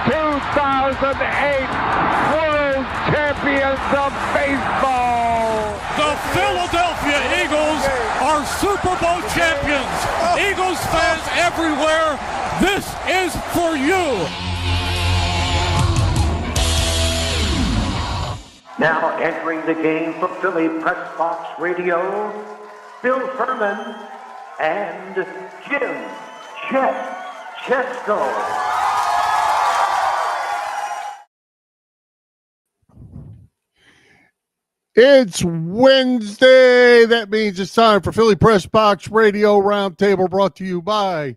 2008 World Champions of Baseball. The Philadelphia Eagles are Super Bowl champions. Eagles fans everywhere, this is for you. Now entering the game for Philly Pressbox Radio, Bill Furman and Jim Chet Chesko. It's Wednesday. That means it's time for Philly Pressbox Radio Roundtable, brought to you by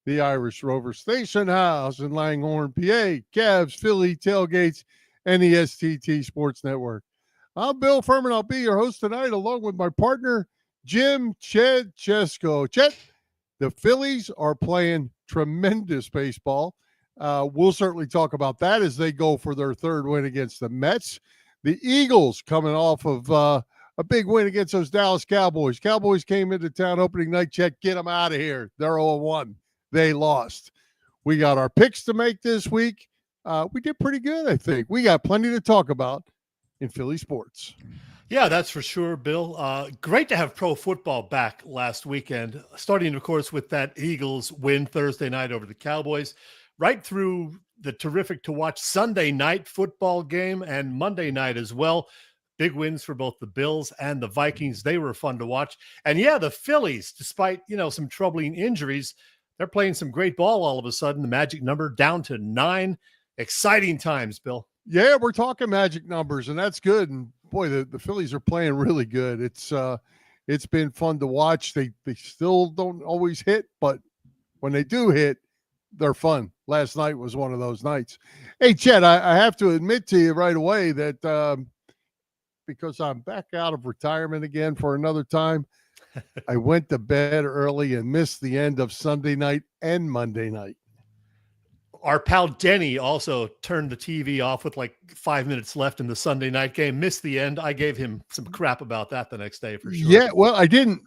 the Irish Rover Station House in Langhorne, PA, Cavs, Philly Tailgates, and the STT Sports Network. I'm Bill Furman. I'll be your host tonight, along with my partner, Jim Chet Chesko. Chet, the Phillies are playing tremendous baseball. We'll certainly talk about that as they go for their third win against the Mets. The Eagles coming off of a big win against those Dallas Cowboys. Cowboys came into town opening night. Chet, get them out of here. They're 0-1. They lost. We got our picks to make this week. We did pretty good, I think. We got plenty to talk about in Philly sports. Yeah, that's for sure, Bill. Great to have pro football back last weekend, starting, of course, with that Eagles win Thursday night over the Cowboys, right through the terrific to watch Sunday night football game and Monday night as well. Big wins for both the Bills and the Vikings. They were fun to watch. And yeah, the Phillies, despite, some troubling injuries, they're playing some great ball all of a sudden. The magic number down to 9. Exciting times, Bill. Yeah, we're talking magic numbers, and that's good. And boy, the Phillies are playing really good. It's been fun to watch. They still don't always hit, but when they do hit, they're fun. Last night was one of those nights. Hey, Chet, I have to admit to you right away that because I'm back out of retirement again for another time, I went to bed early and missed the end of Sunday night and Monday night. Our pal Denny also turned the TV off with like 5 minutes left in the Sunday night game, missed the end. I gave him some crap about that the next day for sure. Yeah, well, I didn't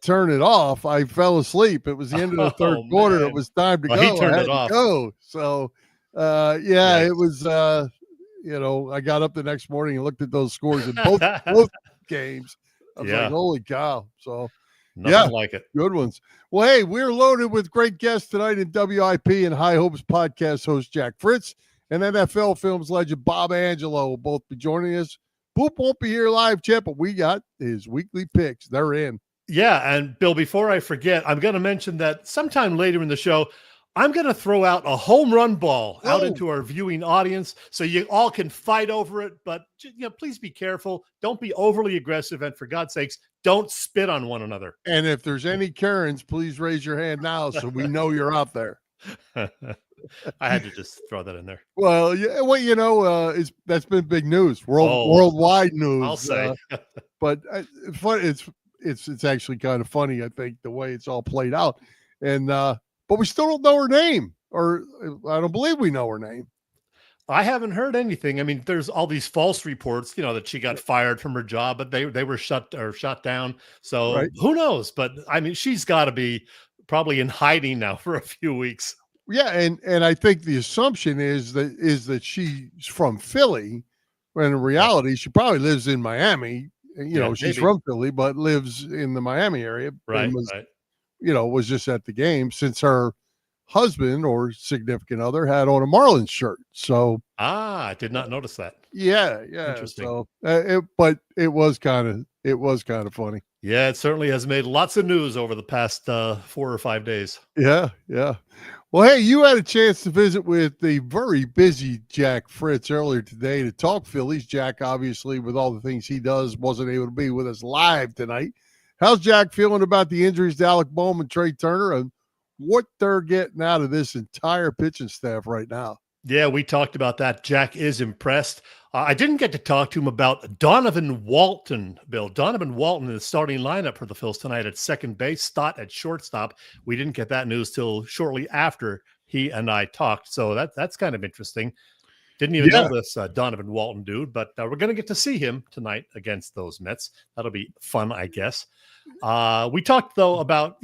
turn it off. I fell asleep. It was the end of the third quarter. Man. It was time to go. He turned I had it off. to go. So, it was, I got up the next morning and looked at those scores in both games. I was like, holy cow. So, nothing like it. Good ones. Well, hey, we're loaded with great guests tonight in WIP and High Hopes podcast host Jack Fritz and NFL Films legend Bob Angelo will both be joining us. Boop won't be here live, Chet, but we got his weekly picks. They're in. Yeah, and Bill, before I forget, I'm going to mention that sometime later in the show, I'm going to throw out a home run ball out into our viewing audience so you all can fight over it. But please be careful. Don't be overly aggressive. And for God's sakes, don't spit on one another. And if there's any Karens, please raise your hand now so we know you're out there. I had to just throw that in there. Well, that's been big news, worldwide news. I'll say. But it's actually kind of funny, I think, the way it's all played out. And but we still don't know her name, or I don't believe we know her name. I haven't heard anything. I mean, there's all these false reports, that she got fired from her job, but they were shut down. So Who knows? But I mean, she's got to be probably in hiding now for a few weeks. Yeah, and I think the assumption is that she's from Philly, when in reality she probably lives in Miami. She's maybe from Philly, but lives in the Miami area. Right. Was just at the game since her husband or significant other had on a Marlins shirt. So I did not notice that. Yeah. Interesting. So, it was kind of funny. Yeah, it certainly has made lots of news over the past 4 or 5 days. Yeah. Well, hey, you had a chance to visit with the very busy Jack Fritz earlier today to talk Phillies. Jack, obviously, with all the things he does, wasn't able to be with us live tonight. How's Jack feeling about the injuries to Alec Bohm and Trey Turner and what they're getting out of this entire pitching staff right now? Yeah, we talked about that. Jack is impressed. I didn't get to talk to him about Donovan Walton, Bill. Donovan Walton is starting lineup for the Phils tonight at second base, Stott at shortstop. We didn't get that news till shortly after he and I talked. So that's kind of interesting. Didn't even know this Donovan Walton dude, but we're going to get to see him tonight against those Mets. That'll be fun, I guess. We talked, though, about,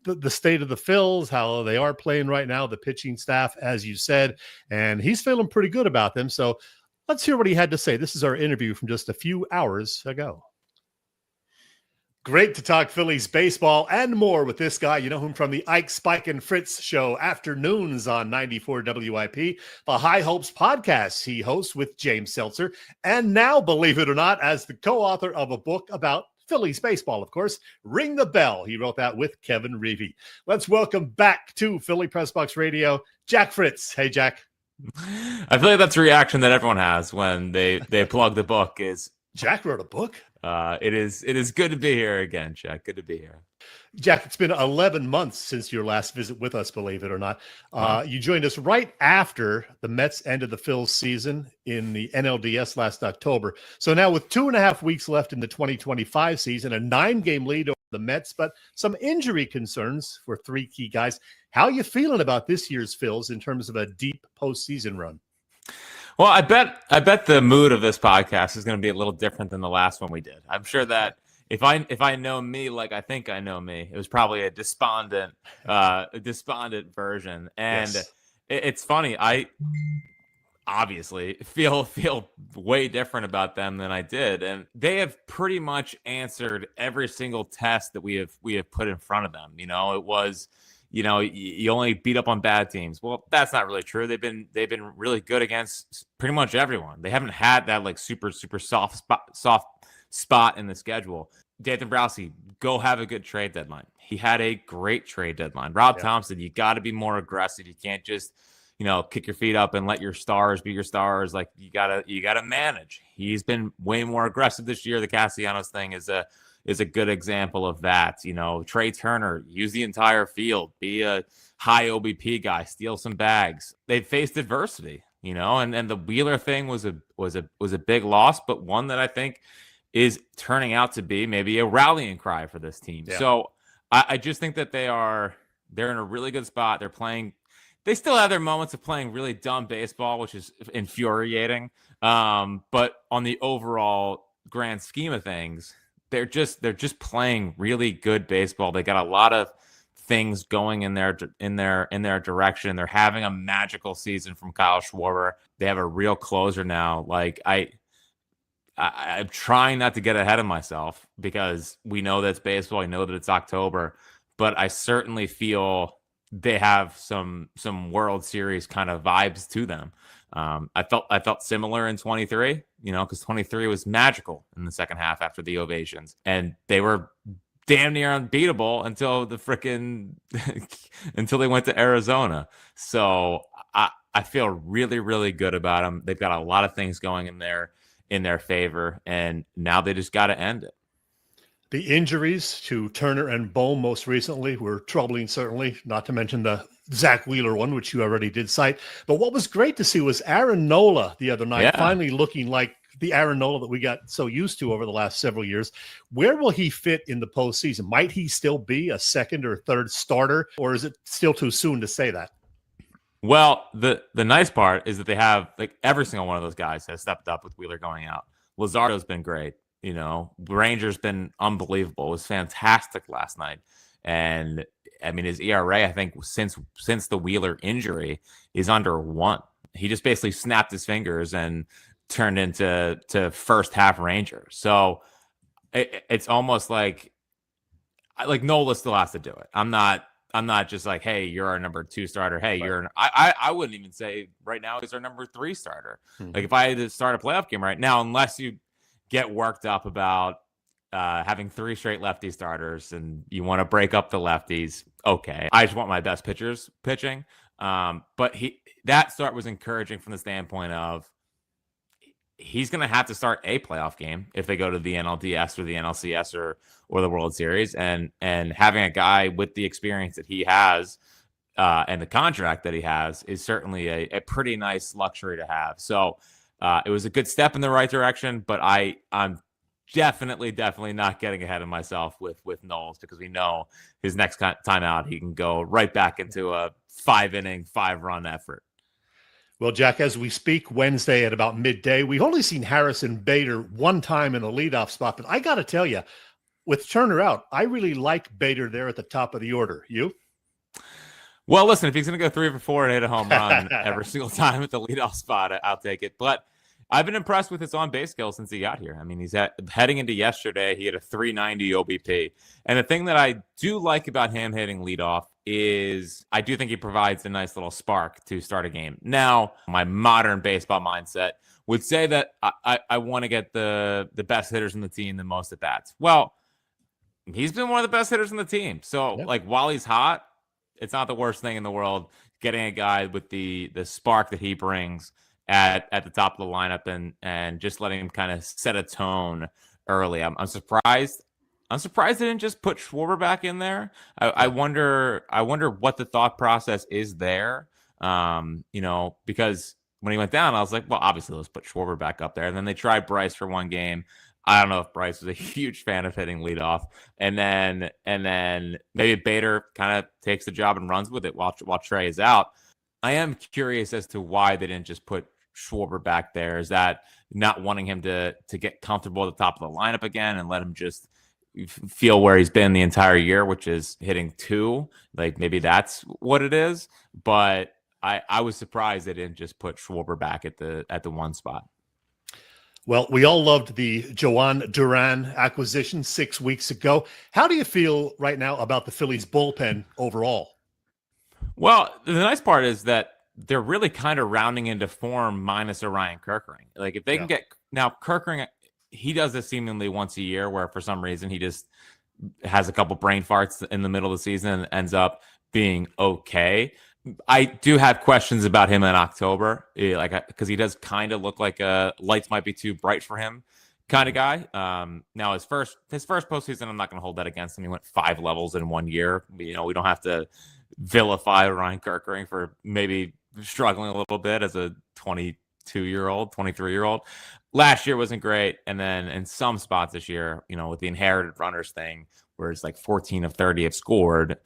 the state of the Phils, how they are playing right now, the pitching staff, as you said, and he's feeling pretty good about them. So let's hear what he had to say. This is our interview from just a few hours ago. Great to talk Phillies baseball and more with this guy. You know him from the Ike, Spike, and Fritz show, afternoons on 94 WIP, the High Hopes podcast he hosts with James Seltzer, and now, believe it or not, as the co-author of a book about Phillies baseball, of course, Ring the Bell. He wrote that with Kevin Reevey. Let's welcome back to Philly Pressbox Radio, Jack Fritz. Hey, Jack. I feel like that's the reaction that everyone has when they plug the book is, Jack wrote a book? It is good to be here again, Jack. Good to be here. Jack, it's been 11 months since your last visit with us, believe it or not. You joined us right after the Mets ended the Phils season in the NLDS last October. So now with 2.5 weeks left in the 2025 season, a 9-game lead over the Mets, but some injury concerns for 3 key guys. How are you feeling about this year's Phils in terms of a deep postseason run? Well, I bet the mood of this podcast is going to be a little different than the last one we did. I'm sure that if I know me like I think I know me, it was probably a despondent version. And yes. It's funny. I obviously feel way different about them than I did, and they have pretty much answered every single test that we have put in front of them. You know, it was, you know, you only beat up on bad teams. Well, that's not really true. They've been really good against pretty much everyone. They haven't had that like super soft spot in the schedule. Dathan Browse, go have a good trade deadline. He had a great trade deadline. Rob Thompson, you got to be more aggressive. You can't just, you know, kick your feet up and let your stars be your stars. Like you gotta manage. He's been way more aggressive this year. The Castellanos thing is a good example of that. You know, Trey Turner, use the entire field, be a high OBP guy, steal some bags. They've faced adversity, you know, and the Wheeler thing was a big loss, but one that I think is turning out to be maybe a rallying cry for this team. Yeah. So I just think that they're in a really good spot. They still have their moments of playing really dumb baseball, which is infuriating. But on the overall grand scheme of things, they're just playing really good baseball. They got a lot of things going in their direction. They're having a magical season from Kyle Schwarber. They have a real closer now. Like I'm trying not to get ahead of myself because we know that's baseball. I know that it's October, but I certainly feel they have some World Series kind of vibes to them. I felt similar in 23, you know, because 23 was magical in the second half after the ovations, and they were damn near unbeatable until until they went to Arizona. So I feel really, really good about them. They've got a lot of things going in their favor, and now they just got to end it. The injuries to Turner and Bohm most recently were troubling, certainly, not to mention the Zach Wheeler one, which you already did cite. But what was great to see was Aaron Nola the other night, finally looking like the Aaron Nola that we got so used to over the last several years. Where will he fit in the postseason? Might he still be a second or third starter, or is it still too soon to say that? Well, the nice part is that they have, like, every single one of those guys has stepped up with Wheeler going out. Luzardo's been great. You know, Ranger's been unbelievable. It was fantastic last night. And I mean, his ERA, I think, since the Wheeler injury is under 1. He just basically snapped his fingers and turned into first half Ranger. So it's almost like Nola still has to do it. I'm not just like, hey, you're our number 2 starter. Hey, right. I wouldn't even say right now he's our number 3 starter. Mm-hmm. Like if I had to start a playoff game right now, unless you get worked up about having 3 straight lefty starters and you want to break up the lefties, okay. I just want my best pitchers pitching. But that start was encouraging from the standpoint of he's going to have to start a playoff game if they go to the NLDS or the NLCS or the World Series. And having a guy with the experience that he has and the contract that he has is certainly a pretty nice luxury to have. So it was a good step in the right direction, but I'm definitely not getting ahead of myself with Knowles, because we know his next time out, he can go right back into a 5-inning, 5-run effort. Well, Jack, as we speak Wednesday at about midday, we've only seen Harrison Bader one time in a leadoff spot, but I got to tell you, with Turner out, I really like Bader there at the top of the order. You? Well, listen, if he's going to go 3 for 4 and hit a home run every single time at the leadoff spot, I'll take it. But I've been impressed with his on-base skills since he got here. I mean, he's heading into yesterday, he had a 390 OBP. And the thing that I do like about him hitting leadoff is I do think he provides a nice little spark to start a game. Now, my modern baseball mindset would say that I want to get the best hitters in the team the most at-bats. Well, he's been one of the best hitters in the team. So, like, while he's hot, it's not the worst thing in the world getting a guy with the spark that he brings at the top of the lineup and just letting him kind of set a tone early. I'm surprised. I'm surprised they didn't just put Schwarber back in there. I wonder what the thought process is there. Because when he went down, I was like, well, obviously let's put Schwarber back up there. And then they tried Bryce for one game. I don't know if Bryce was a huge fan of hitting leadoff, and then maybe Bader kind of takes the job and runs with it while Trey is out. I am curious as to why they didn't just put Schwarber back there. Is that not wanting him to get comfortable at the top of the lineup again and let him just feel where he's been the entire year, which is hitting 2? Like maybe that's what it is. But I was surprised they didn't just put Schwarber back at the 1 spot. Well, we all loved the Joan Duran acquisition 6 weeks ago. How do you feel right now about the Phillies bullpen overall? Well, the nice part is that they're really kind of rounding into form minus Orion Kerkering. Like if they can get now Kerkering, he does this seemingly once a year where for some reason he just has a couple brain farts in the middle of the season and ends up being okay. I do have questions about him in October, because he does kind of look like lights might be too bright for him kind of guy. Now his first postseason, I'm not going to hold that against him. He went 5 levels in 1 year. We don't have to vilify Ryan Kerkering for maybe struggling a little bit as a 22-year-old, 23-year-old. Last year wasn't great, and then in some spots this year, with the inherited runners thing, where it's like 14 of 30 have scored,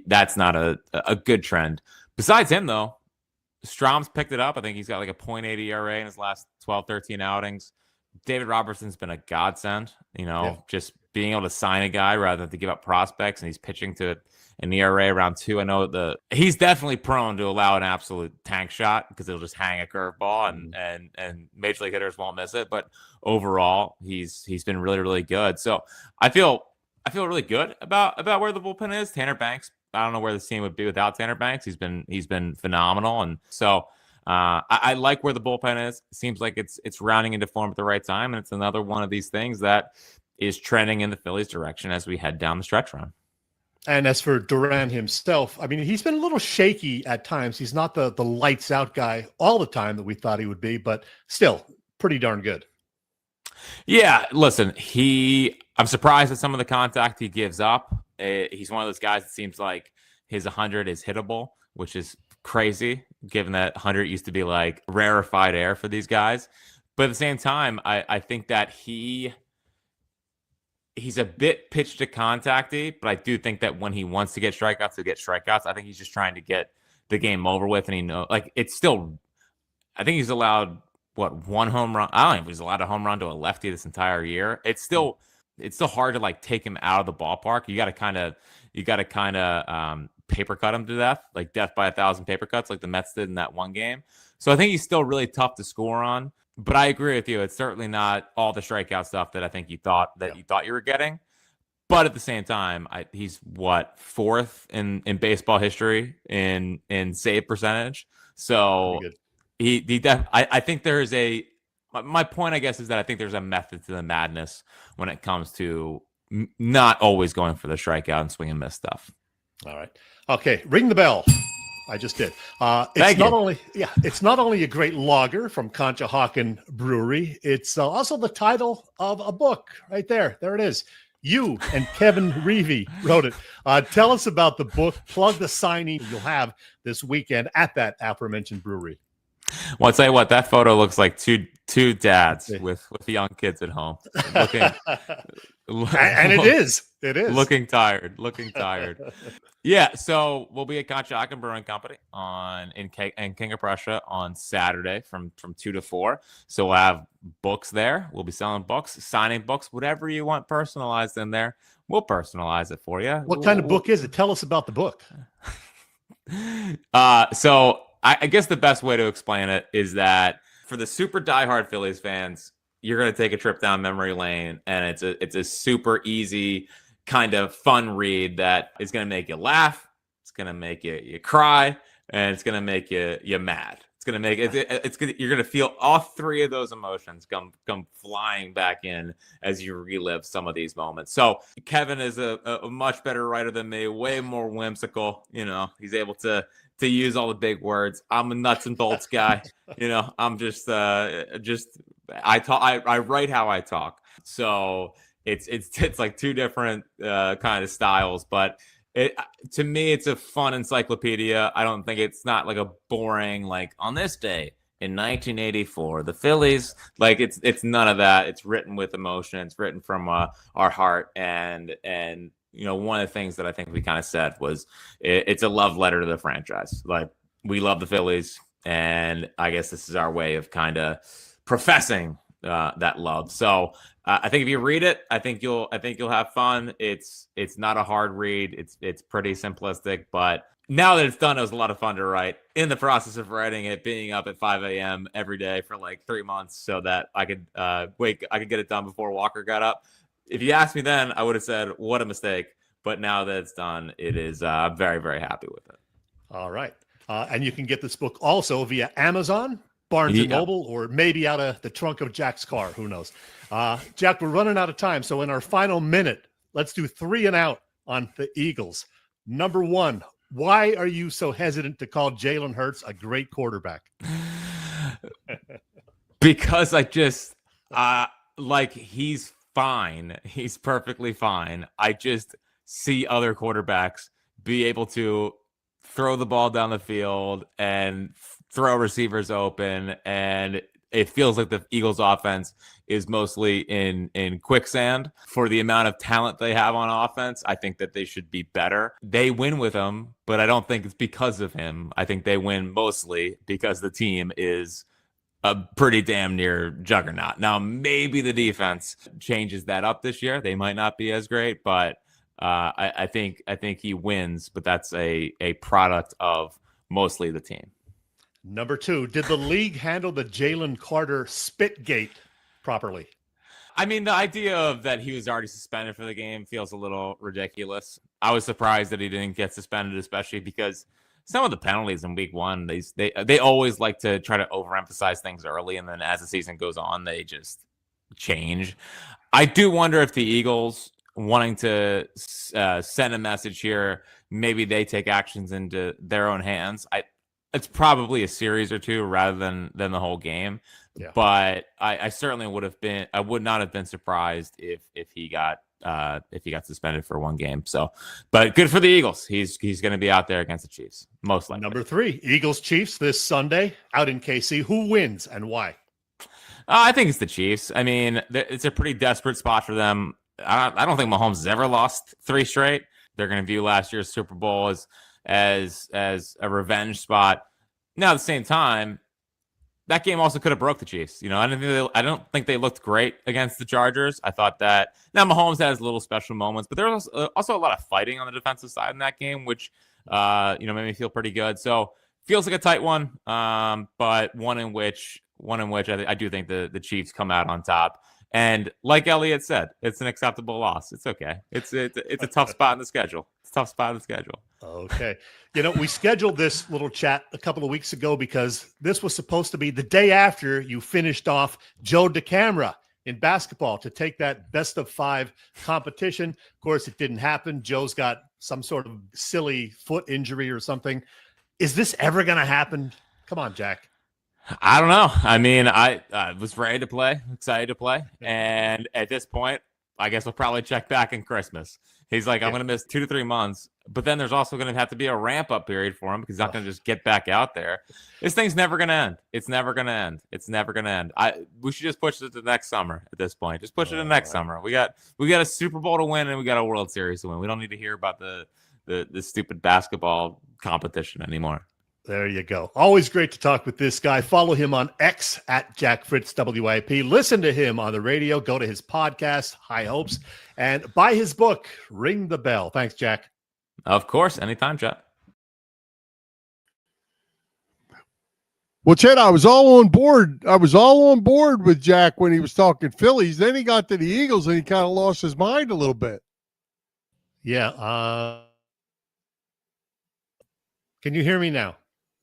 that's not a good trend. Besides him, though, Strom's picked it up. I think he's got like a .80 ERA in his last 12, 13 outings. David Robertson's been a godsend, just being able to sign a guy rather than to give up prospects, and he's pitching to an ERA around 2. I know he's definitely prone to allow an absolute tank shot because it'll just hang a curveball and major league hitters won't miss it. But overall, he's been really, really good. So I feel really good about where the bullpen is. Tanner Banks, I don't know where the team would be without Tanner Banks. He's been phenomenal, and so I like where the bullpen is. It seems like it's rounding into form at the right time, and it's another one of these things that is trending in the Phillies' direction as we head down the stretch run. And as for Duran himself, I mean, he's been a little shaky at times. He's not the lights out guy all the time that we thought he would be, but still pretty darn good. Yeah, listen, I'm surprised at some of the contact he gives up. He's one of those guys that seems like his 100 is hittable, which is crazy, given that 100 used to be like rarefied air for these guys. But at the same time, I think that he's a bit pitch to contacty, but I do think that when he wants to get strikeouts, he'll get strikeouts. I think he's just trying to get the game over with, and it's still, I think he's allowed, 1 home run? I don't know if he's allowed a home run to a lefty this entire year. It's still hard to like take him out of the ballpark. You got to kind of paper cut him to death, like death by 1,000 paper cuts, like the Mets did in that one game. So I think he's still really tough to score on. But I agree with you. It's certainly not all the strikeout stuff that I think you thought you were getting. But at the same time, he's 4th in baseball history in save percentage. So I think there is my point, I guess, is that I think there's a method to the madness when it comes to not always going for the strikeout and swing and miss stuff. All right. Okay. Ring the bell. I just did. It's not only a great lager from Conshohocken Brewery. It's also the title of a book right there. There it is. You and Kevin Reevey wrote it. Tell us about the book. Plug the signing you'll have this weekend at that aforementioned brewery. Well, I'll tell you what, that photo looks like two dads with young kids at home, looking, and it is looking tired. Yeah, so we'll be at Conshohocken Brewing Company in King of Prussia on Saturday from 2 to 4. So we'll have books there. We'll be selling books, signing books, whatever you want personalized in there. We'll personalize it for you. What kind of book is it? Tell us about the book. So I guess the best way to explain it is that for the super diehard Phillies fans, you're going to take a trip down memory lane, and it's a super easy kind of fun read that is going to make you laugh. It's going to make you cry, and it's going to make you mad. It's going to make you're going to feel all three of those emotions come flying back in as you relive some of these moments. So Kevin is a much better writer than me, way more whimsical. He's able to use all the big words. I'm a nuts and bolts guy. I'm just I write how I talk. So it's like two different kind of styles, but to me, it's a fun encyclopedia. I don't think it's not like a boring, like on this day in 1984, the Phillies, like it's none of that. It's written with emotion. It's written from our heart. And one of the things that I think we kind of said was it's a love letter to the franchise. Like, we love the Phillies, and I guess this is our way of kind of professing that love. So I think if you read it, I think you'll have fun. It's not a hard read. It's pretty simplistic, but now that it's done, it was a lot of fun to write. In the process of writing it, being up at 5 a.m. every day for like 3 months so that I could get it done before Walker got up. If you asked me then, I would have said, what a mistake. But now that it's done, it is very, very happy with it. All right. And you can get this book also via Amazon, Barnes & Noble, or maybe out of the trunk of Jack's car. Who knows? Jack, we're running out of time. So in our final minute, let's do 3 and out on the Eagles. Number 1, why are you so hesitant to call Jalen Hurts a great quarterback? Because I just he's fine. He's perfectly fine. I just see other quarterbacks be able to throw the ball down the field and throw receivers open, and it feels like the Eagles offense is mostly in quicksand. For the amount of talent they have on offense, I think that they should be better. They win with him, but I don't think it's because of him. I think they win mostly because the team is a pretty damn near juggernaut. Now, maybe the defense changes that up this year. They might not be as great, but I think he wins, but that's a product of mostly the team. Number 2, did the league handle the Jalen Carter spitgate properly? I mean, the idea of that he was already suspended for the game feels a little ridiculous. I was surprised that he didn't get suspended, especially because some of the penalties in week 1, they always like to try to overemphasize things early, and then as the season goes on, they just change. I do wonder if the Eagles, wanting to send a message here, maybe they take actions into their own hands. It's probably a series or 2 rather than the whole game. Yeah. But I certainly would not have been surprised if he got suspended for 1 game. So, but good for the Eagles. He's going to be out there against the Chiefs, most likely. Number 3, Eagles Chiefs this Sunday out in KC. Who wins and why? I think it's the Chiefs. I mean, it's a pretty desperate spot for them. I don't think Mahomes has ever lost 3 straight. They're going to view last year's Super Bowl as a revenge spot. Now, at the same time, that game also could have broke the Chiefs. I don't think they looked great against the Chargers. I thought that now Mahomes has little special moments, but there was also a lot of fighting on the defensive side in that game, which made me feel pretty good. So feels like a tight one, but one in which I do think the Chiefs come out on top. And like Elliot said, it's an acceptable loss. It's okay. It's a tough spot in the schedule. Okay. We scheduled this little chat a couple of weeks ago because this was supposed to be the day after you finished off Joe DeCamara in basketball to take that best of 5 competition. Of course, it didn't happen. Joe's got some sort of silly foot injury or something. Is this ever going to happen? Come on, Jack. I don't know. I mean, I was ready to play, excited to play. And at this point, I guess we'll probably check back in Christmas. He's like, I'm going to miss 2 to 3 months. But then there's also going to have to be a ramp-up period for him because he's not going to just get back out there. This thing's never going to end. It's never going to end. It's never going to end. We should just push it to next summer at this point. Just push it to next summer. We got a Super Bowl to win and we got a World Series to win. We don't need to hear about the stupid basketball competition anymore. There you go. Always great to talk with this guy. Follow him on X at Jack Fritz WIP. Listen to him on the radio. Go to his podcast, High Hopes, and buy his book, Ring the Bell. Thanks, Jack. Of course. Anytime, Chet. Well, Chet, I was all on board. I was all on board with Jack when he was talking Phillies. Then he got to the Eagles and he kind of lost his mind a little bit. Yeah. Can you hear me now?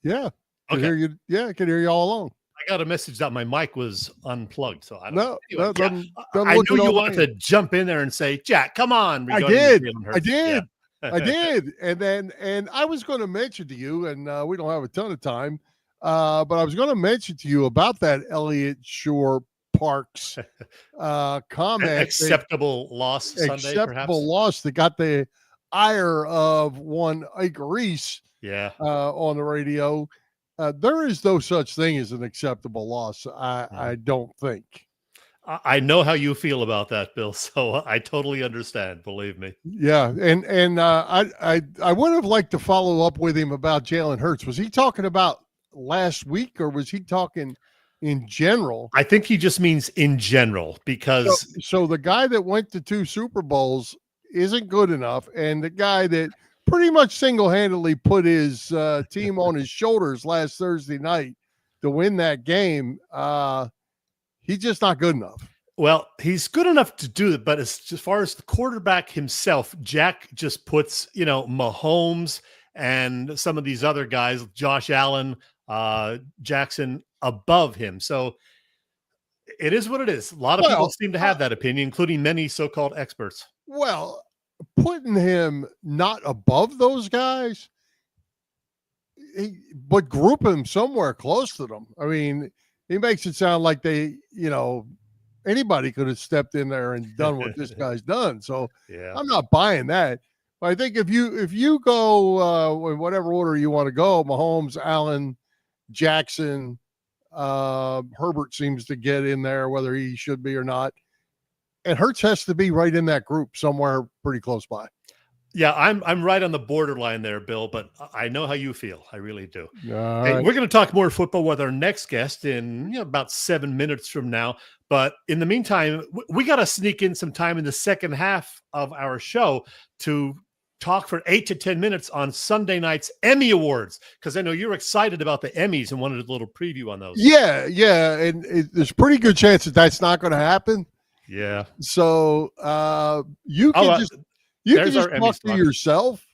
Yeah. I Okay. hear you. Yeah, I can hear you all along. I got a message that my mic was unplugged, so I don't No, anyway, doesn't I look knew it you all wanted right. to jump in there and say, Jack, come on. I regarding did. Jalen Hurts. I did. Yeah. I did. And I was going to mention to you, and we don't have a ton of time, but I was going to mention to you about that Elliott Shore Parks comment. Acceptable loss Sunday, perhaps? Acceptable loss that got the ire of one Ike Reese on the radio. There is no such thing as an acceptable loss, I don't think. I know how you feel about that, Bill, so I totally understand, believe me. Yeah, and I would have liked to follow up with him about Jalen Hurts. Was he talking about last week, or was he talking in general? I think he just means in general, because so the guy that went to 2 Super Bowls isn't good enough, and the guy that pretty much single-handedly put his team on his shoulders last Thursday night to win that game, he's just not good enough. Well, he's good enough to do it, but as far as the quarterback himself, Jack just puts, Mahomes and some of these other guys, Josh Allen, Jackson, above him. So it is what it is. A lot of people seem to have that opinion, including many so-called experts. Well, putting him not above those guys, but group him somewhere close to them. I mean, he makes it sound like they, anybody could have stepped in there and done what this guy's done. So I'm not buying that. But I think if you go in whatever order you want to go, Mahomes, Allen, Jackson, Herbert seems to get in there, whether he should be or not. And Hurts has to be right in that group somewhere pretty close by. Yeah, I'm right on the borderline there, Bill, but I know how you feel. I really do. Hey, Right. we're going to talk more football with our next guest in about 7 minutes from now. But in the meantime, we got to sneak in some time in the second half of our show to talk for 8 to 10 minutes on Sunday night's Emmy Awards, because I know you're excited about the Emmys and wanted a little preview on those. Yeah. And there's a pretty good chance that that's not going to happen. Yeah. So you can just talk to yourself,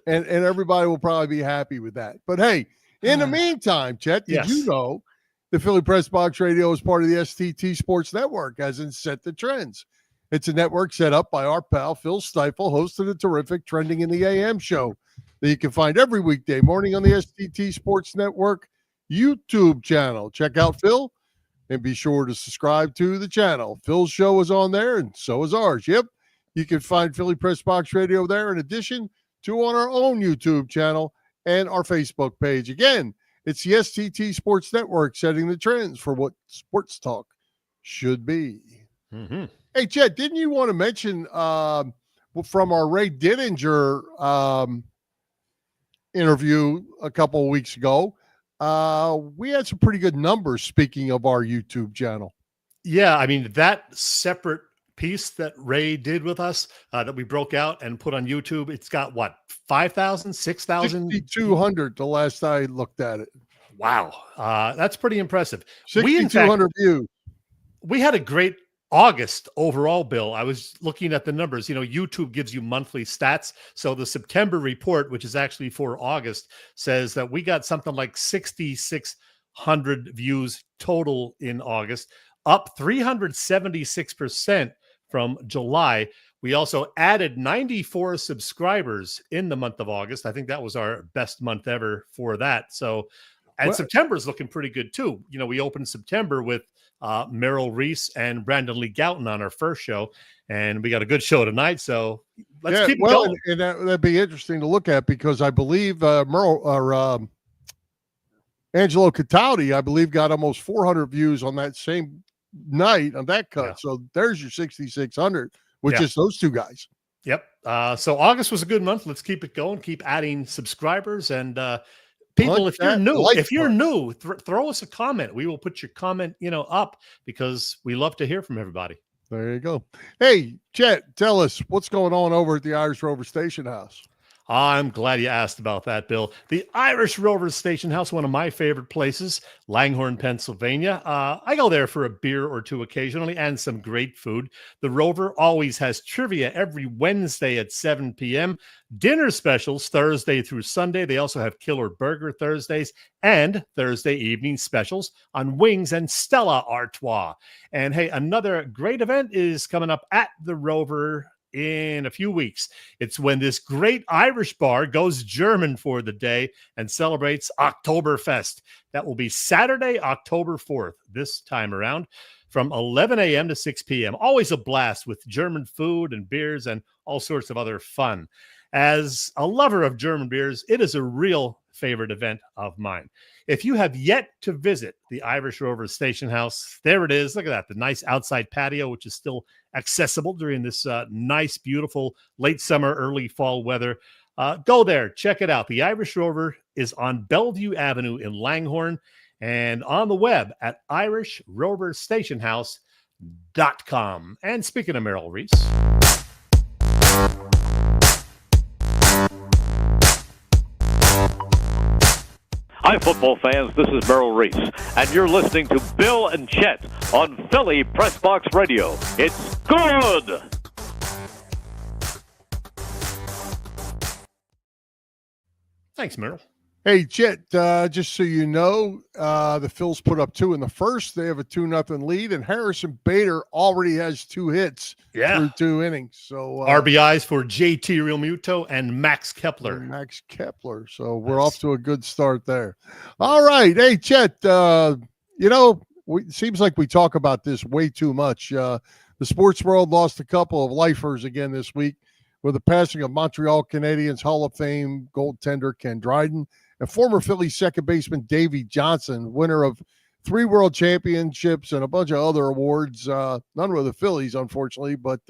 and everybody will probably be happy with that. But hey, in the meantime, Chet, did you know the Philly Pressbox Radio is part of the STT Sports Network, as in Set the Trends? It's a network set up by our pal Phil Stiefel, host of the terrific Trending in the AM show that you can find every weekday morning on the STT Sports Network YouTube channel. Check out Phil and be sure to subscribe to the channel. Phil's show is on there, and so is ours. Yep. You can find Philly Pressbox Radio there in addition to on our own YouTube channel and our Facebook page. Again, it's the STT Sports Network setting the trends for what sports talk should be. Mm-hmm. Hey, Chet, didn't you want to mention from our Ray Dittinger interview a couple of weeks ago, we had some pretty good numbers, speaking of our YouTube channel. Yeah, I mean, that separate piece that Ray did with us that we broke out and put on YouTube, it's got what, 5,000, 6,000? 6,200 the last I looked at it. Wow. That's pretty impressive. 6,200 views. We had a great August overall, Bill. I was looking at the numbers. YouTube gives you monthly stats. So the September report, which is actually for August, says that we got something like 6,600 views total in August, up 376% from July. We also added 94 subscribers in the month of August. I think that was our best month ever for that. So, and September is looking pretty good too. We opened September with Merrill Reese and Brandon Lee Gouton on our first show. And we got a good show tonight, so let's keep going. And that'd be interesting to look at because I believe Angelo Cataldi, I believe, got almost 400 views on that same night on that cut. Yeah. So there's your 6,600, which is those two guys. Yep. So August was a good month. Let's keep it going. Keep adding subscribers and people. If you're new, throw us a comment. We will put your comment, up because we love to hear from everybody. There you go. Hey, Chet, tell us what's going on over at the Irish Rover Station House. I'm glad you asked about that, Bill. The Irish Rover Station House, one of my favorite places, Langhorne, Pennsylvania. I go there for a beer or two occasionally and some great food. The Rover always has trivia every Wednesday at 7 p.m. Dinner specials Thursday through Sunday. They also have Killer Burger Thursdays and Thursday evening specials on wings and Stella Artois. And hey, another great event is coming up at the Rover in a few weeks. It's when this great Irish bar goes German for the day and celebrates Oktoberfest. That will be Saturday, October 4th, this time around, from 11 a.m. to 6 p.m. Always a blast with German food and beers and all sorts of other fun. As a lover of German beers, it is a real favorite event of mine. If you have yet to visit the Irish Rover Station House, there it is. Look at that, the nice outside patio, which is still accessible during this nice, beautiful late summer, early fall weather. Go there, check it out. The Irish Rover is on Bellevue Avenue in Langhorne and on the web at irishroverstationhouse.com. And speaking of Merrill Reese, hi, football fans. This is Merrill Reese, and you're listening to Bill and Chet on Philly Pressbox Radio. It's good! Thanks, Merrill. Hey, Chet, just so you know, the Phils put up 2 in the first. They have a 2-0 lead, and Harrison Bader already has 2 hits through 2 innings. So RBIs for JT Realmuto and Max Kepler. So we're off to a good start there. All right. Hey, Chet, it seems like we talk about this way too much. The sports world lost a couple of lifers again this week with the passing of Montreal Canadiens Hall of Fame goaltender Ken Dryden and former Phillies second baseman Davey Johnson, winner of 3 world championships and a bunch of other awards. None with the Phillies, unfortunately, but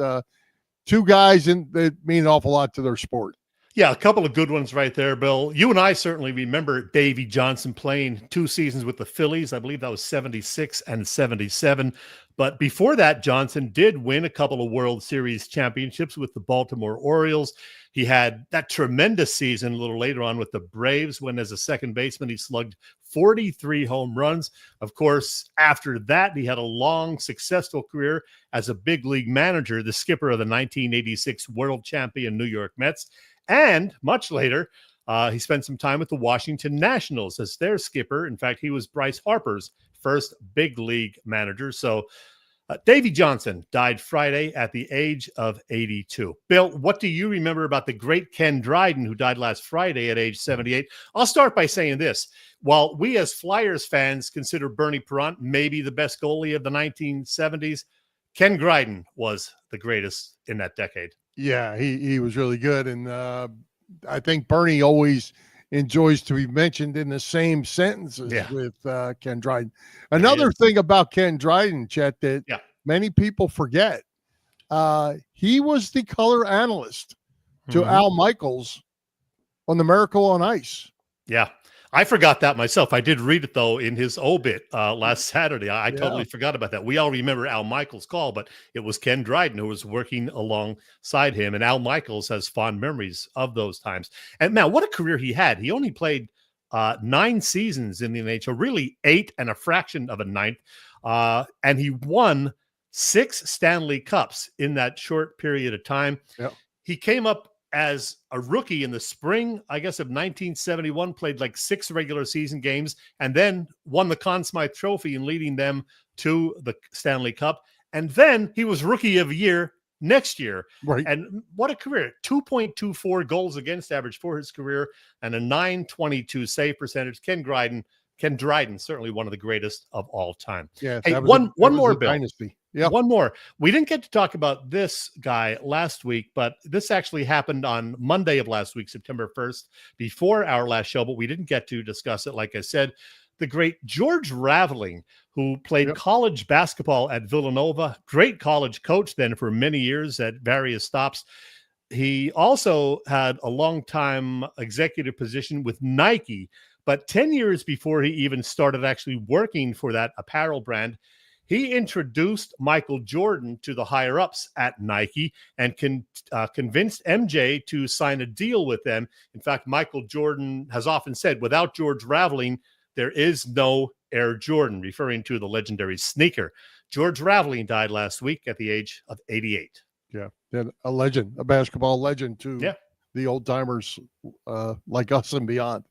2 guys that mean an awful lot to their sport. Yeah, a couple of good ones right there, Bill. You and I certainly remember Davey Johnson playing 2 seasons with the Phillies. I believe that was 76 and 77. But before that, Johnson did win a couple of World Series championships with the Baltimore Orioles. He had that tremendous season a little later on with the Braves when, as a second baseman, he slugged 43 home runs. Of course, after that, he had a long, successful career as a big league manager, the skipper of the 1986 world champion New York Mets. And much later, he spent some time with the Washington Nationals as their skipper. In fact, he was Bryce Harper's first big league manager. So Davey Johnson died Friday at the age of 82. Bill, what do you remember about the great Ken Dryden, who died last Friday at age 78? I'll start by saying this. While we as Flyers fans consider Bernie Parent maybe the best goalie of the 1970s, Ken Dryden was the greatest in that decade. Yeah, he was really good. And I think Bernie always enjoys to be mentioned in the same sentences with Ken Dryden. Another thing about Ken Dryden, Chet, that many people forget, he was the color analyst to Al Michaels on the Miracle on Ice. Yeah. I forgot that myself. I did read it, though, in his obit last Saturday. I totally forgot about that. We all remember Al Michaels' call, but it was Ken Dryden who was working alongside him, and Al Michaels has fond memories of those times. And, man, what a career he had. He only played 9 seasons in the NHL, really 8 and a fraction of a ninth, and he won 6 Stanley Cups in that short period of time. Yep. He came up as a rookie in the spring, I guess, of 1971, played like 6 regular season games, and then won the Conn Smythe Trophy in leading them to the Stanley Cup. And then he was Rookie of the Year next year. Right. And what a career. 2.24 goals against average for his career and a .922 save percentage. Ken Ken Dryden, certainly one of the greatest of all time. Yeah. Hey, one more, Bill. Dynasty. Yeah. One more. We didn't get to talk about this guy last week, but this actually happened on Monday of last week, September 1st, before our last show, but we didn't get to discuss it. Like I said, the great George Raveling, who played college basketball at Villanova, great college coach then for many years at various stops. He also had a long-time executive position with Nike, but 10 years before he even started actually working for that apparel brand, he introduced Michael Jordan to the higher-ups at Nike and convinced MJ to sign a deal with them. In fact, Michael Jordan has often said, without George Raveling, there is no Air Jordan, referring to the legendary sneaker. George Raveling died last week at the age of 88. Yeah, and a legend, a basketball legend to the old timers like us and beyond.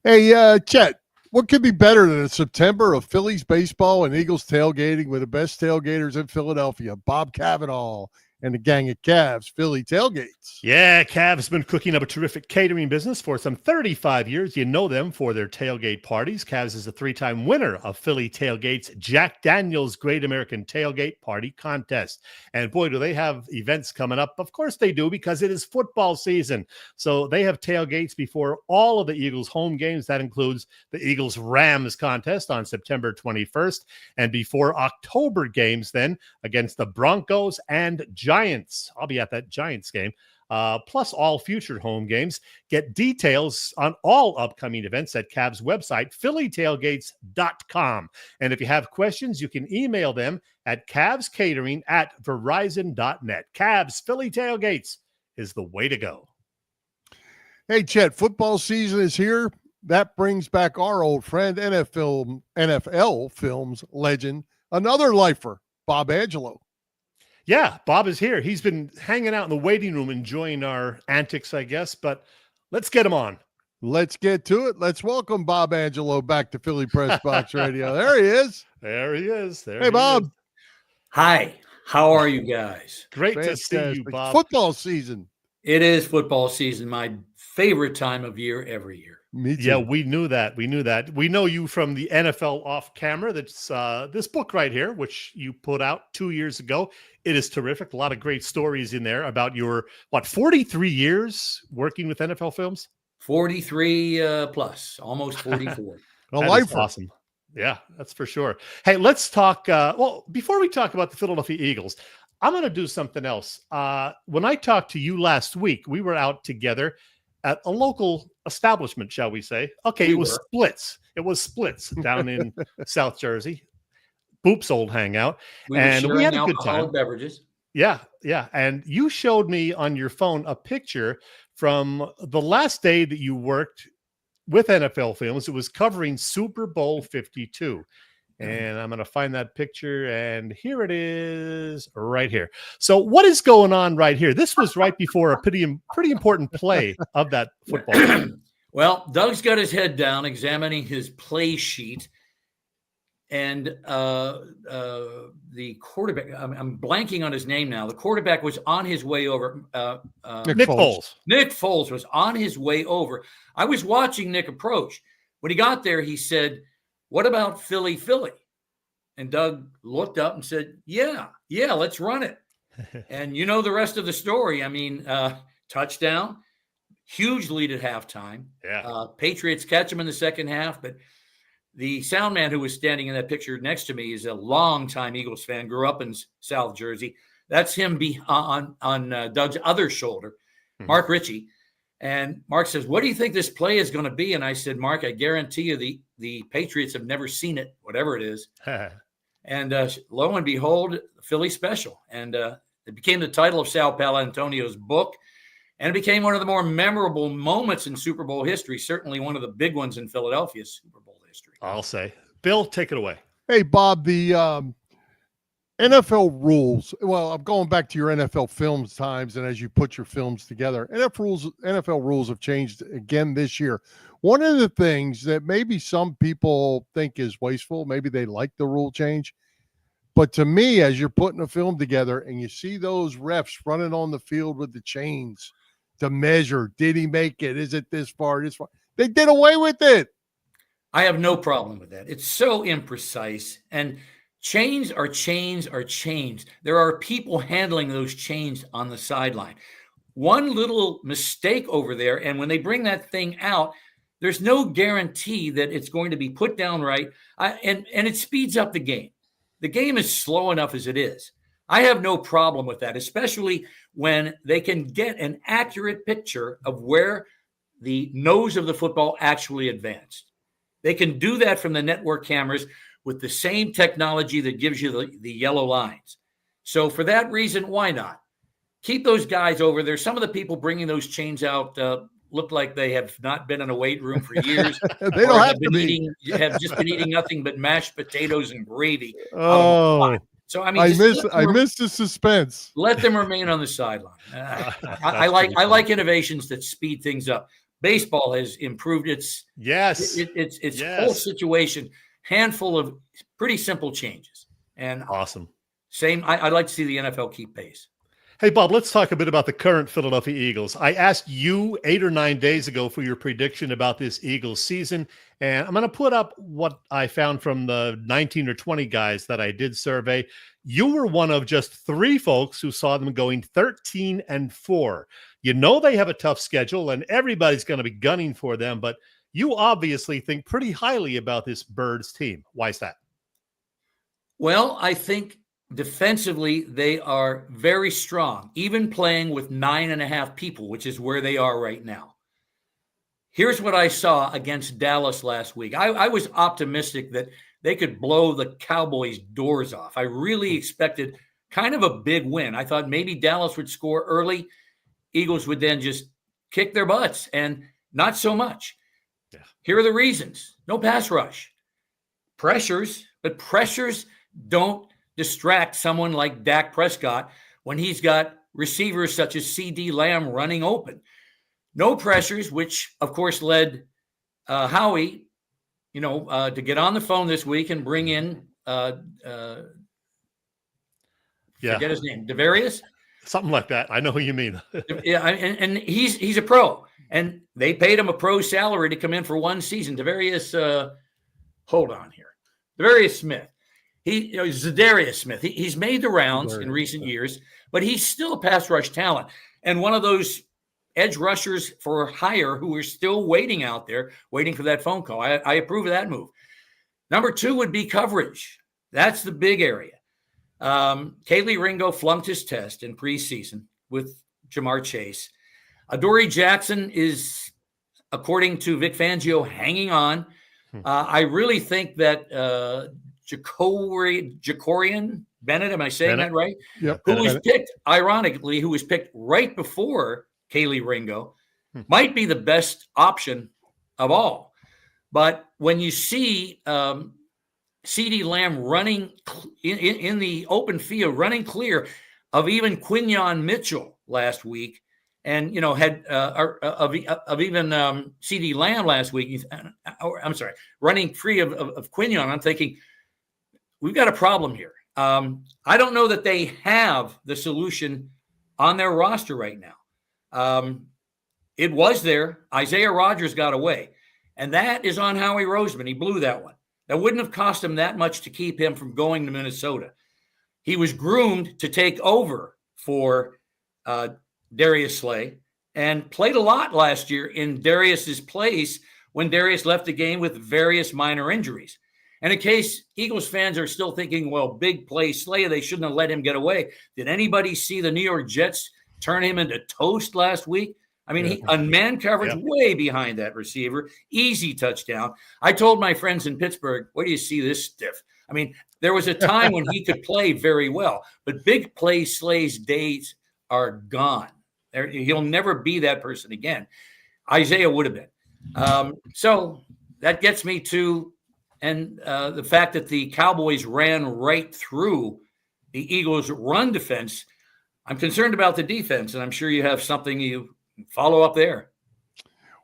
Hey, Chet, what could be better than a September of Phillies baseball and Eagles tailgating with the best tailgaters in Philadelphia, Bob Cavanaugh and the gang of Cavs Philly tailgates? Yeah, Cavs been cooking up a terrific catering business for some 35 years. You know them for their tailgate parties. Cavs is a 3-time winner of Philly Tailgate's Jack Daniel's Great American Tailgate Party Contest. And boy, do they have events coming up. Of course they do, because it is football season. So they have tailgates before all of the Eagles home games. That includes the Eagles-Rams contest on September 21st, and before October games then against the Broncos and Giants. I'll be at that Giants game, plus all future home games. Get details on all upcoming events at Cavs' website, phillytailgates.com. And if you have questions, you can email them at cavscatering@verizon.net. Cavs Philly Tailgates is the way to go. Hey, Chet, football season is here. That brings back our old friend, NFL Films legend, another lifer, Bob Angelo. Yeah, Bob is here. He's been hanging out in the waiting room, enjoying our antics, I guess, but let's get him on. Let's get to it. Let's welcome Bob Angelo back to Philly Pressbox Radio. There he is. There he is. Hey, Bob. Hi. How are you guys? Great to see you, Bob. Football season. It is football season, my favorite time of year every year. Me too. Yeah, we knew that. We know you from the NFL Off Camera. That's this book right here, which you put out 2 years ago. It is terrific. A lot of great stories in there about your, 43 years working with NFL films? 43 plus, almost 44. That's awesome. Yeah, that's for sure. Hey, let's talk. Before we talk about the Philadelphia Eagles, I'm going to do something else. When I talked to you last week, we were out together at a local establishment, shall we say. Okay, it was Splits. It was Splits down in South Jersey. Boop's old hangout. We had a good time. Beverages. Yeah. And you showed me on your phone a picture from the last day that you worked with NFL Films. It was covering Super Bowl 52. And I'm going to find that picture, and here it is right here. So what is going on right here? This was right before a pretty important play of that football game. Well, Doug's got his head down examining his play sheet, and the quarterback, I'm blanking on his name now. The quarterback was on his way over. Nick Foles. Nick Foles was on his way over. I was watching Nick approach. When he got there, he said, "What about Philly? And Doug looked up and said, yeah, let's run it. And you know the rest of the story. I mean, touchdown, huge lead at halftime. Yeah. Patriots catch him in the second half. But the sound man who was standing in that picture next to me is a longtime Eagles fan, grew up in South Jersey. That's him on Doug's other shoulder, Mark Ritchie. And Mark says, "What do you think this play is going to be?" And I said, "Mark, I guarantee you the Patriots have never seen it, whatever it is." And lo and behold, Philly special. And it became the title of Sal Paolantonio's book. And it became one of the more memorable moments in Super Bowl history, certainly one of the big ones in Philadelphia's Super Bowl history. I'll say. Bill, take it away. Hey, Bob, the NFL rules. Well, I'm going back to your NFL Films times, and as you put your films together, NFL rules have changed again this year. One of the things that maybe some people think is wasteful, maybe they like the rule change, but to me, as you're putting a film together and you see those refs running on the field with the chains to measure, did he make it? Is it this far? This far? They did away with it. I have no problem with that. It's so imprecise. And chains are chains are chains. There are people handling those chains on the sideline. One little mistake over there, and when they bring that thing out, there's no guarantee that it's going to be put down right. And it speeds up the game. The game is slow enough as it is. I have no problem with that, especially when they can get an accurate picture of where the nose of the football actually advanced. They can do that from the network cameras with the same technology that gives you the yellow lines. So for that reason, why not? Keep those guys over there. Some of the people bringing those chains out look like they have not been in a weight room for years. They don't have to be. Have just been eating nothing but mashed potatoes and gravy. Oh, so I mean, I miss the suspense. Let them remain on the sideline. I like innovations that speed things up. Baseball has improved its whole situation. Handful of pretty simple changes. And awesome. I'd like to see the NFL keep pace. Hey, Bob, let's talk a bit about the current Philadelphia Eagles. I asked you 8 or 9 days ago for your prediction about this Eagles season, and I'm going to put up what I found from the 19 or 20 guys that I did survey. You were one of just 3 folks who saw them going 13-4. You know they have a tough schedule, and everybody's going to be gunning for them, but you obviously think pretty highly about this Birds team. Why is that? Well, I think defensively, they are very strong, even playing with 9.5 people, which is where they are right now. Here's what I saw against Dallas last week. I was optimistic that they could blow the Cowboys' doors off. I really expected kind of a big win. I thought maybe Dallas would score early. Eagles would then just kick their butts, and not so much. Yeah. Here are the reasons. No pass rush. Pressures, but pressures don't distract someone like Dak Prescott when he's got receivers such as C.D. Lamb running open. No pressures, which, of course, led Howie, to get on the phone this week and bring in, forget his name, Davarius? Something like that. I know who you mean. Yeah, and he's a pro. And they paid him a pro salary to come in for one season. Davarius, hold on here. Davarius Smith. Zadarius Smith. He's made the rounds in recent years, but he's still a pass rush talent. And one of those edge rushers for hire who are still waiting out there, waiting for that phone call. I approve of that move. Number 2 would be coverage. That's the big area. Kaylee Ringo flunked his test in preseason with Jamar Chase. Adoree Jackson is, according to Vic Fangio, hanging on. I really think that Jacorian Bennett, am I saying that right? Yep. Who was picked right before Kaylee Ringo, might be the best option of all. But when you see C.D. Lamb running in the open field, running clear of even Quinyon Mitchell last week, and had of even C.D. Lamb last week. I'm sorry, running free of Quinyon. I'm thinking we've got a problem here. I don't know that they have the solution on their roster right now. It was there. Isaiah Rodgers got away, and that is on Howie Roseman. He blew that one. That wouldn't have cost him that much to keep him from going to Minnesota. He was groomed to take over for Darius Slay and played a lot last year in Darius's place when Darius left the game with various minor injuries. And in case Eagles fans are still thinking, well, big play Slay, they shouldn't have let him get away. Did anybody see the New York Jets turn him into toast last week? I mean, he man coverage way behind that receiver. Easy touchdown. I told my friends in Pittsburgh, where do you see this stiff? I mean, there was a time when he could play very well, but big play Slay's days are gone. He'll never be that person again. Isaiah would have been. So that gets me to the fact that the Cowboys ran right through the Eagles' run defense. I'm concerned about the defense, and I'm sure you have something you follow up there.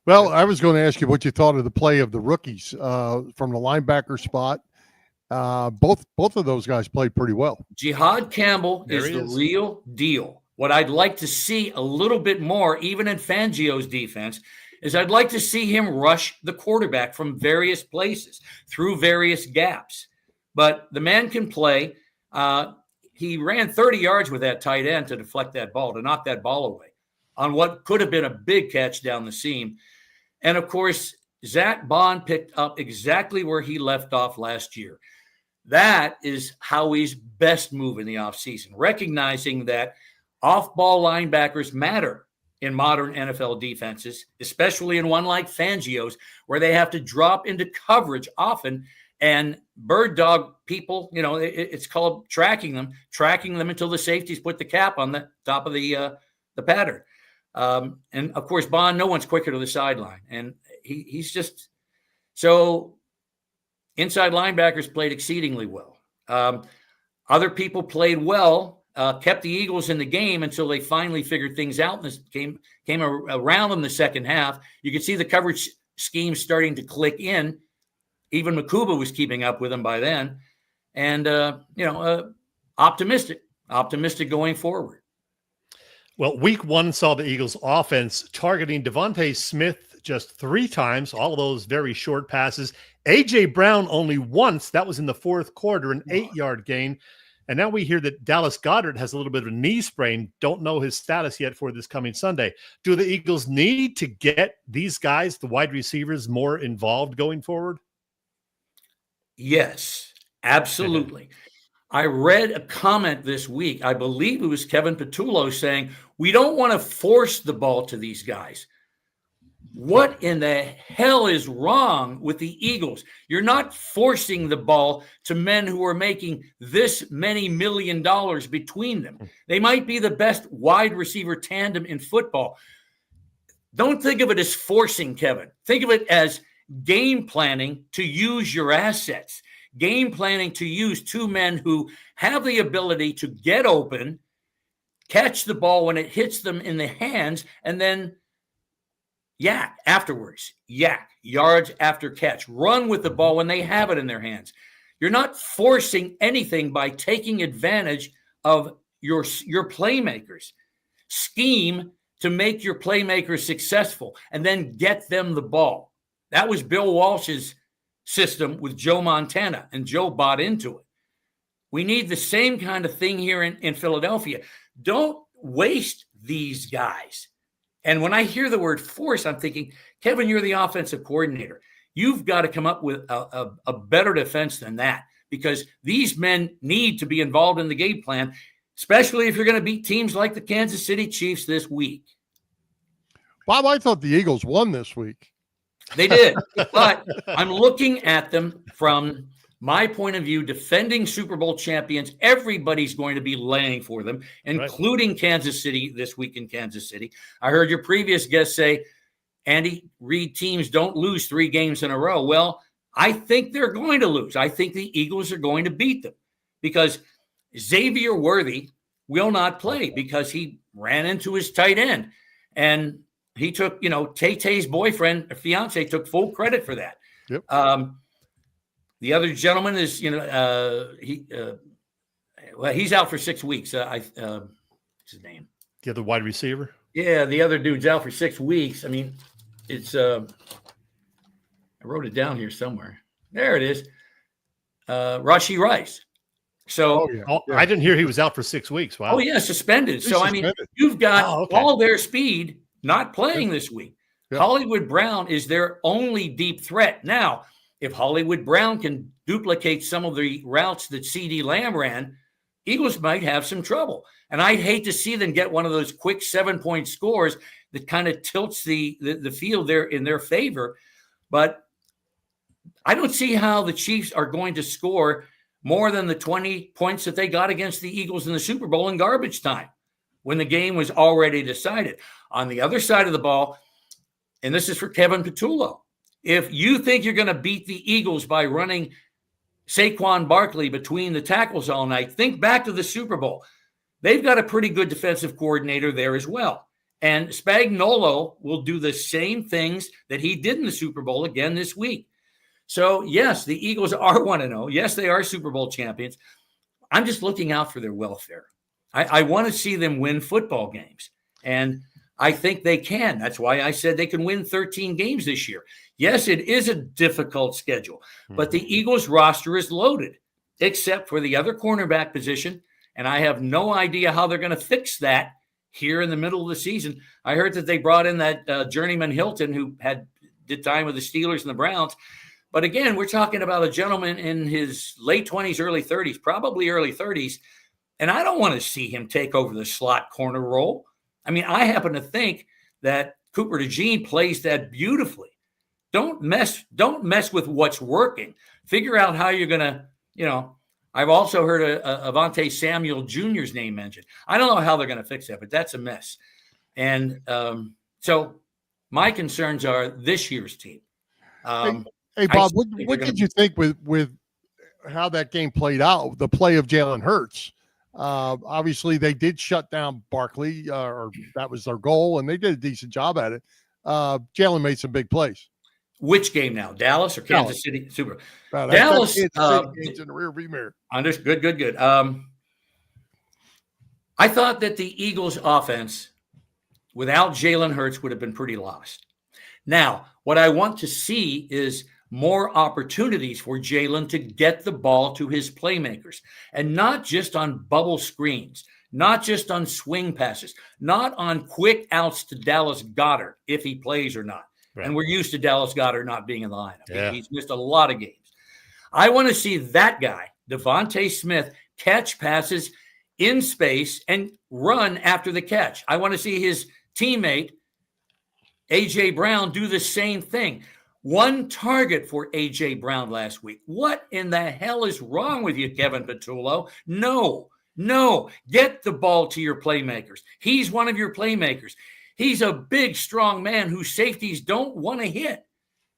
Well, I was going to ask you what you thought of the play of the rookies from the linebacker spot. Both of those guys played pretty well. Jihad Campbell is the real deal. What I'd like to see a little bit more, even in Fangio's defense, is I'd like to see him rush the quarterback from various places, through various gaps. But the man can play. He ran 30 yards with that tight end to deflect that ball, to knock that ball away on what could have been a big catch down the seam. And, of course, Zach Bond picked up exactly where he left off last year. That is Howie's best move in the offseason, recognizing that off-ball linebackers matter in modern NFL defenses, especially in one like Fangio's, where they have to drop into coverage often. And bird dog people, it's called tracking them until the safeties put the cap on the top of the pattern. And, of course, Bond, no one's quicker to the sideline. And he's just – so inside linebackers played exceedingly well. Other people played well, kept the Eagles in the game until they finally figured things out. And this came around in the second half. You could see the coverage scheme starting to click in. Even Makuba was keeping up with them by then. And, optimistic going forward. Well, week one saw the Eagles offense targeting Devontae Smith just 3 times, all of those very short passes. A.J. Brown only once. That was in the fourth quarter, an 8-yard gain. And now we hear that Dallas Goedert has a little bit of a knee sprain. Don't know his status yet for this coming Sunday. Do the Eagles need to get these guys, the wide receivers, more involved going forward? Yes, absolutely. I read a comment this week, I believe it was Kevin Patullo, saying, we don't want to force the ball to these guys. What in the hell is wrong with the Eagles? You're not forcing the ball to men who are making this many $1 million between them. They might be the best wide receiver tandem in football. Don't think of it as forcing, Kevin. Think of it as game planning to use your assets. Game planning to use 2 men who have the ability to get open, catch the ball when it hits them in the hands, and then afterwards, yards after catch. Run with the ball when they have it in their hands. You're not forcing anything by taking advantage of your playmakers. Scheme to make your playmakers successful and then get them the ball. That was Bill Walsh's system with Joe Montana, and Joe bought into it. We need the same kind of thing here in Philadelphia. Don't waste these guys. And when I hear the word force, I'm thinking, Kevin, you're the offensive coordinator. You've got to come up with a better defense than that, because these men need to be involved in the game plan, especially if you're going to beat teams like the Kansas City Chiefs this week. Bob, I thought the Eagles won this week. They did, but I'm looking at them from my point of view, defending Super Bowl champions. Everybody's going to be laying for them, including Kansas City this week in Kansas City. I heard your previous guest say, Andy Reid teams don't lose 3 games in a row. Well, I think they're going to lose. I think the Eagles are going to beat them because Xavier Worthy will not play because he ran into his tight end. And he took, Tay-Tay's boyfriend or fiance took full credit for that. Yep. The other gentleman is, he's out for 6 weeks. What's his name? The other wide receiver? Yeah, the other dude's out for 6 weeks. I mean, it's I wrote it down here somewhere. There it is. Rashee Rice. So I didn't hear he was out for 6 weeks. Wow. Oh, yeah, suspended. So, I mean, you've got all their speed not playing this week. Yep. Hollywood Brown is their only deep threat. Now, if Hollywood Brown can duplicate some of the routes that CeeDee Lamb ran, Eagles might have some trouble. And I'd hate to see them get one of those quick 7-point scores that kind of tilts the field there in their favor. But I don't see how the Chiefs are going to score more than the 20 points that they got against the Eagles in the Super Bowl in garbage time when the game was already decided. On the other side of the ball, and this is for Kevin Patullo, if you think you're going to beat the Eagles by running Saquon Barkley between the tackles all night, think back to the Super Bowl. They've got a pretty good defensive coordinator there as well. And Spagnuolo will do the same things that he did in the Super Bowl again this week. So, yes, the Eagles are 1-0. Yes, they are Super Bowl champions. I'm just looking out for their welfare. I want to see them win football games. And I think they can. That's why I said they can win 13 games this year. Yes, it is a difficult schedule, but the Eagles roster is loaded, except for the other cornerback position. And I have no idea how they're going to fix that here in the middle of the season. I heard that they brought in that journeyman Hilton, who did time with the Steelers and the Browns. But again, we're talking about a gentleman in his late 20s, early 30s, probably early 30s. And I don't want to see him take over the slot corner role. I mean, I happen to think that Cooper DeJean plays that beautifully. Don't mess with what's working. Figure out how you're going to, I've also heard Avante Samuel Jr.'s name mentioned. I don't know how they're going to fix that, but that's a mess. And so my concerns are this year's team. Hey, Bob, what did you think with how that game played out, the play of Jalen Hurts? Obviously, they did shut down Barkley, or that was their goal, and they did a decent job at it. Jalen made some big plays. Which game now? Dallas or Kansas City? Super. Dallas game's in the rearview mirror. Good. I thought that the Eagles' offense without Jalen Hurts would have been pretty lost. Now, what I want to see is more opportunities for Jalen to get the ball to his playmakers, and not just on bubble screens, not just on swing passes, not on quick outs to Dallas Goedert if he plays or not. Right. And we're used to Dallas Goedert not being in the lineup. Yeah. He's missed a lot of games. I want to see that guy, Devontae Smith, catch passes in space and run after the catch. I want to see his teammate, A.J. Brown, do the same thing. One target for A.J. Brown last week. What in the hell is wrong with you, Kevin Patullo? No. Get the ball to your playmakers. He's one of your playmakers. He's a big, strong man whose safeties don't want to hit.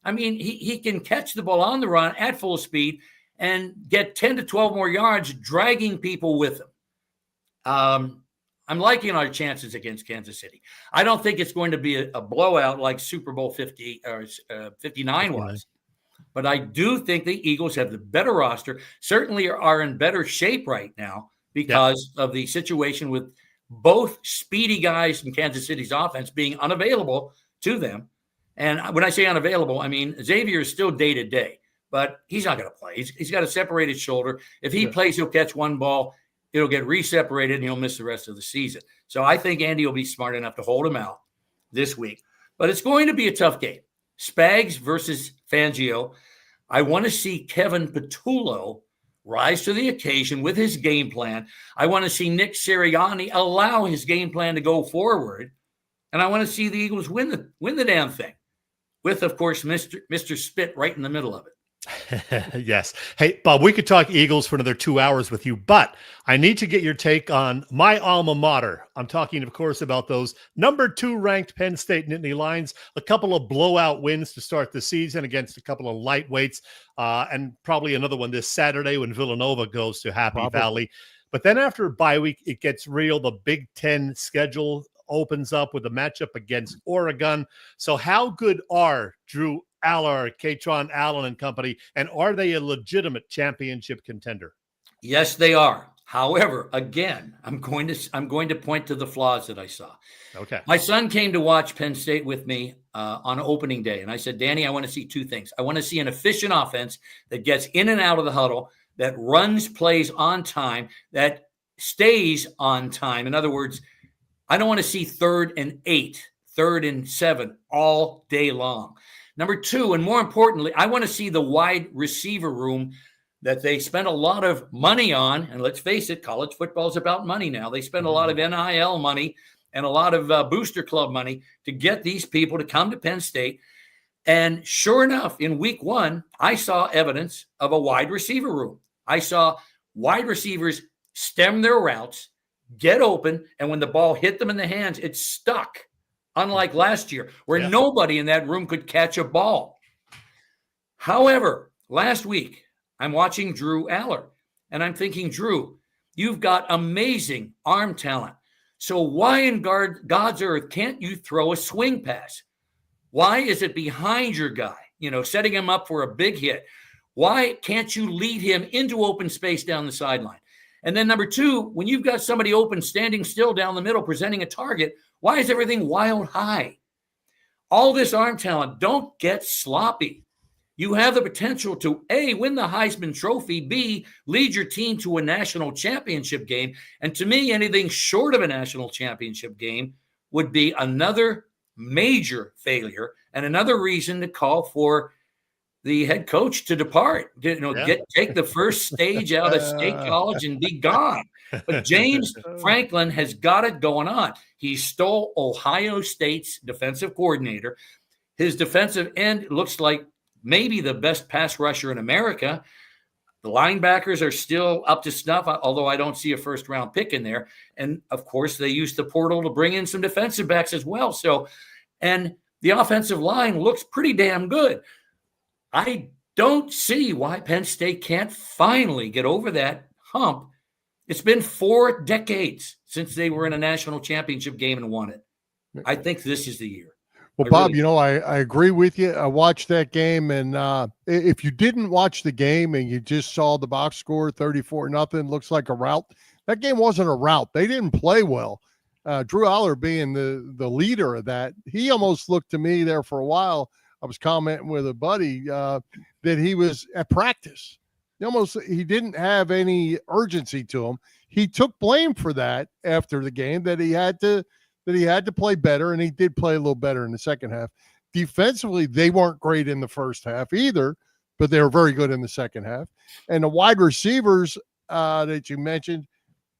I mean, he can catch the ball on the run at full speed and get 10 to 12 more yards, dragging people with him. I'm liking our chances against Kansas City. I don't think it's going to be a blowout like Super Bowl 50 or 59 was. But I do think the Eagles have the better roster, certainly are in better shape right now because of the situation with both speedy guys in Kansas City's offense being unavailable to them. And when I say unavailable, I mean Xavier is still day-to-day, but he's not going to play. He's got a separated shoulder. If he plays, he'll catch one ball. It'll get re-separated, and he'll miss the rest of the season. So I think Andy will be smart enough to hold him out this week. But it's going to be a tough game. Spags versus Fangio. I want to see Kevin Patullo rise to the occasion with his game plan. I want to see Nick Sirianni allow his game plan to go forward. And I want to see the Eagles win the damn thing with, of course, Mr. Spit right in the middle of it. Yes. Hey, Bob, we could talk Eagles for another 2 hours with you, but I need to get your take on my alma mater. I'm talking, of course, about those number 2 ranked Penn State Nittany Lions, a couple of blowout wins to start the season against a couple of lightweights, and probably another one this Saturday when Villanova goes to Happy Valley. But then after a bye week, it gets real. The Big Ten schedule opens up with a matchup against Oregon. So how good are Drew Aller, Katron Allen and company, and are they a legitimate championship contender? Yes, they are. However, again, I'm going to point to the flaws that I saw. Okay. My son came to watch Penn State with me on opening day, and I said, Danny, I want to see 2 things. I want to see an efficient offense that gets in and out of the huddle, that runs plays on time, that stays on time. In other words, I don't want to see 3rd and 8, 3rd and 7 all day long. Number 2, and more importantly, I want to see the wide receiver room that they spent a lot of money on. And let's face it, college football is about money now. They spend a lot of NIL money and a lot of booster club money to get these people to come to Penn State. And sure enough, in week 1, I saw evidence of a wide receiver room. I saw wide receivers stem their routes, get open, and when the ball hit them in the hands, it stuck. Unlike last year, where nobody in that room could catch a ball. However, last week, I'm watching Drew Aller, and I'm thinking, Drew, you've got amazing arm talent. So why in God's earth can't you throw a swing pass? Why is it behind your guy, setting him up for a big hit? Why can't you lead him into open space down the sideline? And then number 2, when you've got somebody open, standing still down the middle, presenting a target, Why is everything wild high? All this arm talent, don't get sloppy. You have the potential to A, win the Heisman Trophy, B, lead your team to a national championship game. And to me, anything short of a national championship game would be another major failure and another reason to call for the head coach to depart. Take the first stage out of State College and be gone. But James Franklin has got it going on. He stole Ohio State's defensive coordinator. His defensive end looks like maybe the best pass rusher in America. The linebackers are still up to snuff, although I don't see a first-round pick in there. And, of course, they used the portal to bring in some defensive backs as well. And the offensive line looks pretty damn good. I don't see why Penn State can't finally get over that hump. It's been 4 decades since they were in a national championship game and won it. I think this is the year. Well, Bob, I agree with you. I watched that game, and if you didn't watch the game and you just saw the box score 34-0, looks like a rout. That game wasn't a rout. They didn't play well. Drew Aller being the leader of that, he almost looked to me there for a while. I was commenting with a buddy that he was at practice. He didn't have any urgency to him. He took blame for that after the game, that he had to play better, and he did play a little better in the second half. Defensively, they weren't great in the first half either, but they were very good in the second half. And the wide receivers that you mentioned,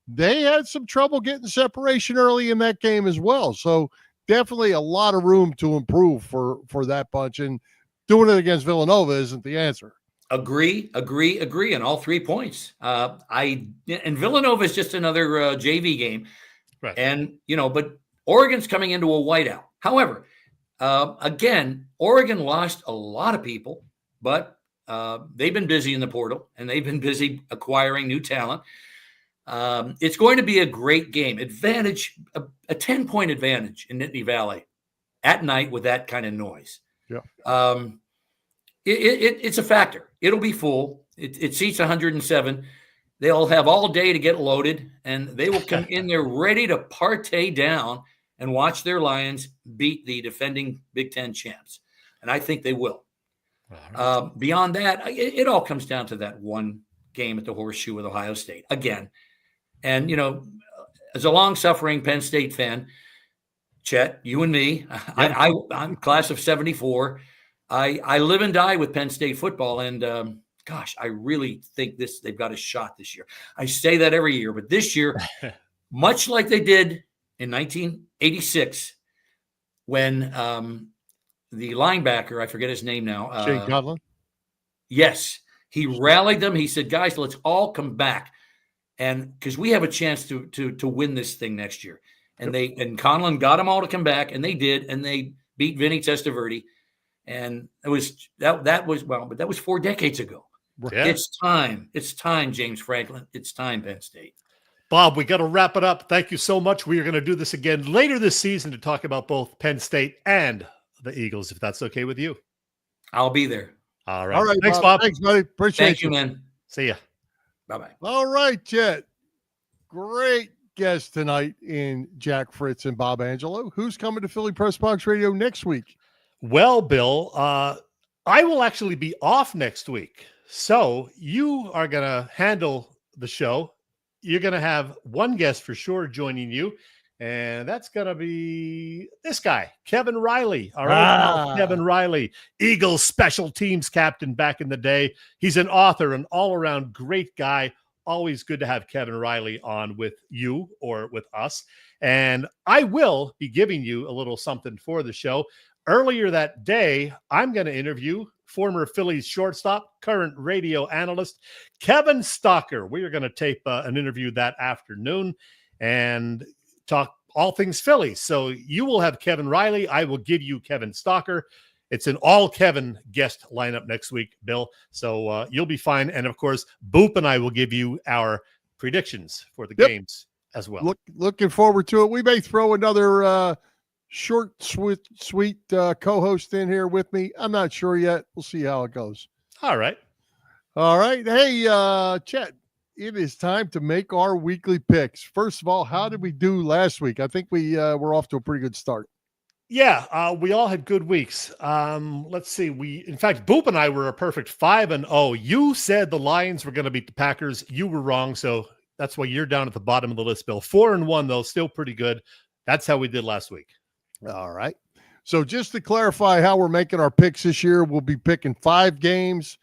they had some trouble getting separation early in that game as well. So definitely a lot of room to improve for that bunch, and doing it against Villanova isn't the answer. Agree on all 3 points. And Villanova is just another JV game. Right. And, but Oregon's coming into a whiteout. However, again, Oregon lost a lot of people, but they've been busy in the portal and they've been busy acquiring new talent. It's going to be a great game. A 10-point advantage in Nittany Valley at night with that kind of noise. Yeah. It's a factor. It'll be full. It seats 107. They'll have all day to get loaded, and they will come in there ready to partay down and watch their Lions beat the defending Big Ten champs. And I think they will. Beyond that, it all comes down to that one game at the Horseshoe with Ohio State again. And, as a long-suffering Penn State fan, Chet, you and me, I'm class of 74. I live and die with Penn State football, and gosh, I really think they've got a shot this year. I say that every year, but this year, much like they did in 1986, when the linebacker, I forget his name now. Shane Conlon? Yes. He rallied them. He said, guys, let's all come back. And because we have a chance to win this thing next year. And Conlon got them all to come back, and they did, and they beat Vinny Testaverde. And that was 4 decades ago. Yeah. It's time, James Franklin. It's time, Penn State. Bob, we got to wrap it up. Thank you so much. We are going to do this again later this season to talk about both Penn State and the Eagles, if that's okay with you. I'll be there. All right. Thanks, Bob. Thanks, buddy. Appreciate you, man. See ya. Bye-bye. All right, Chet. Great guest tonight in Jack Fritz and Bob Angelo. Who's coming to Philly Pressbox Radio next week? Well, Bill, I will actually be off next week. So you are going to handle the show. You're going to have one guest for sure joining you, and that's going to be this guy, Kevin Riley. All right, Kevin Riley, Eagles special teams captain back in the day. He's an author, an all-around great guy. Always good to have Kevin Riley on with you or with us. And I will be giving you a little something for the show. Earlier that day, I'm going to interview former Phillies shortstop, current radio analyst, Kevin Stalker. We are going to tape an interview that afternoon and talk all things Phillies. So you will have Kevin Riley. I will give you Kevin Stalker. It's an all Kevin guest lineup next week, Bill. So you'll be fine. And of course, Boop and I will give you our predictions for the games as well. Looking forward to it. We may throw another short, sweet co-host in here with me. I'm not sure yet. We'll see how it goes. All right. Hey, Chet, it is time to make our weekly picks. First of all, how did we do last week? I think we were off to a pretty good start. Yeah, we all had good weeks. Let's see. In fact, Boop and I were a perfect 5-0. You said the Lions were going to beat the Packers. You were wrong, so that's why you're down at the bottom of the list, Bill. 4-1, though, still pretty good. That's how we did last week. All right. So just to clarify how we're making our picks this year, we'll be picking 5 games,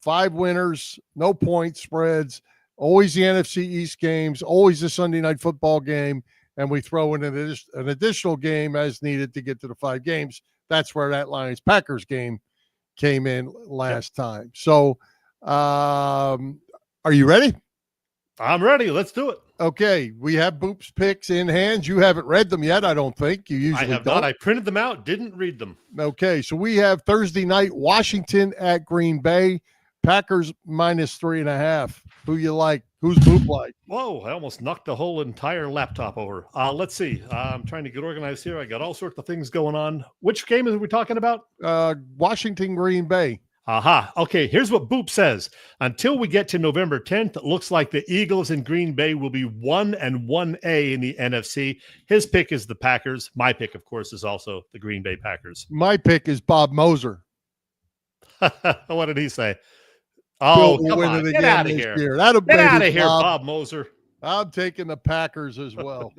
5 winners, no point spreads, always the NFC East games, always the Sunday Night Football game, and we throw in an additional game as needed to get to the 5 games. That's where that Lions-Packers game came in last time. So are you ready? I'm ready. Let's do it. Okay. We have Boop's picks in hand. You haven't read them yet, I don't think. You usually I have don't. not. I printed them out, didn't read them. Okay. So we have Thursday night, Washington at Green Bay. Packers -3.5. Who you like? Who's Boop like? Whoa, I almost knocked the whole entire laptop over. Let's see. I'm trying to get organized here. I got all sorts of things going on. Which game are we talking about? Washington, Green Bay. Aha. Okay, here's what Boop says. Until we get to November 10th, it looks like the Eagles and Green Bay will be 1-1A in the NFC. His pick is the Packers. My pick, of course, is also the Green Bay Packers. My pick is Bob Moser. What did he say? Oh, We'll come win on. it Get again out of this here. year. That'll Get be out of here, Bob. Bob Moser. I'm taking the Packers as well.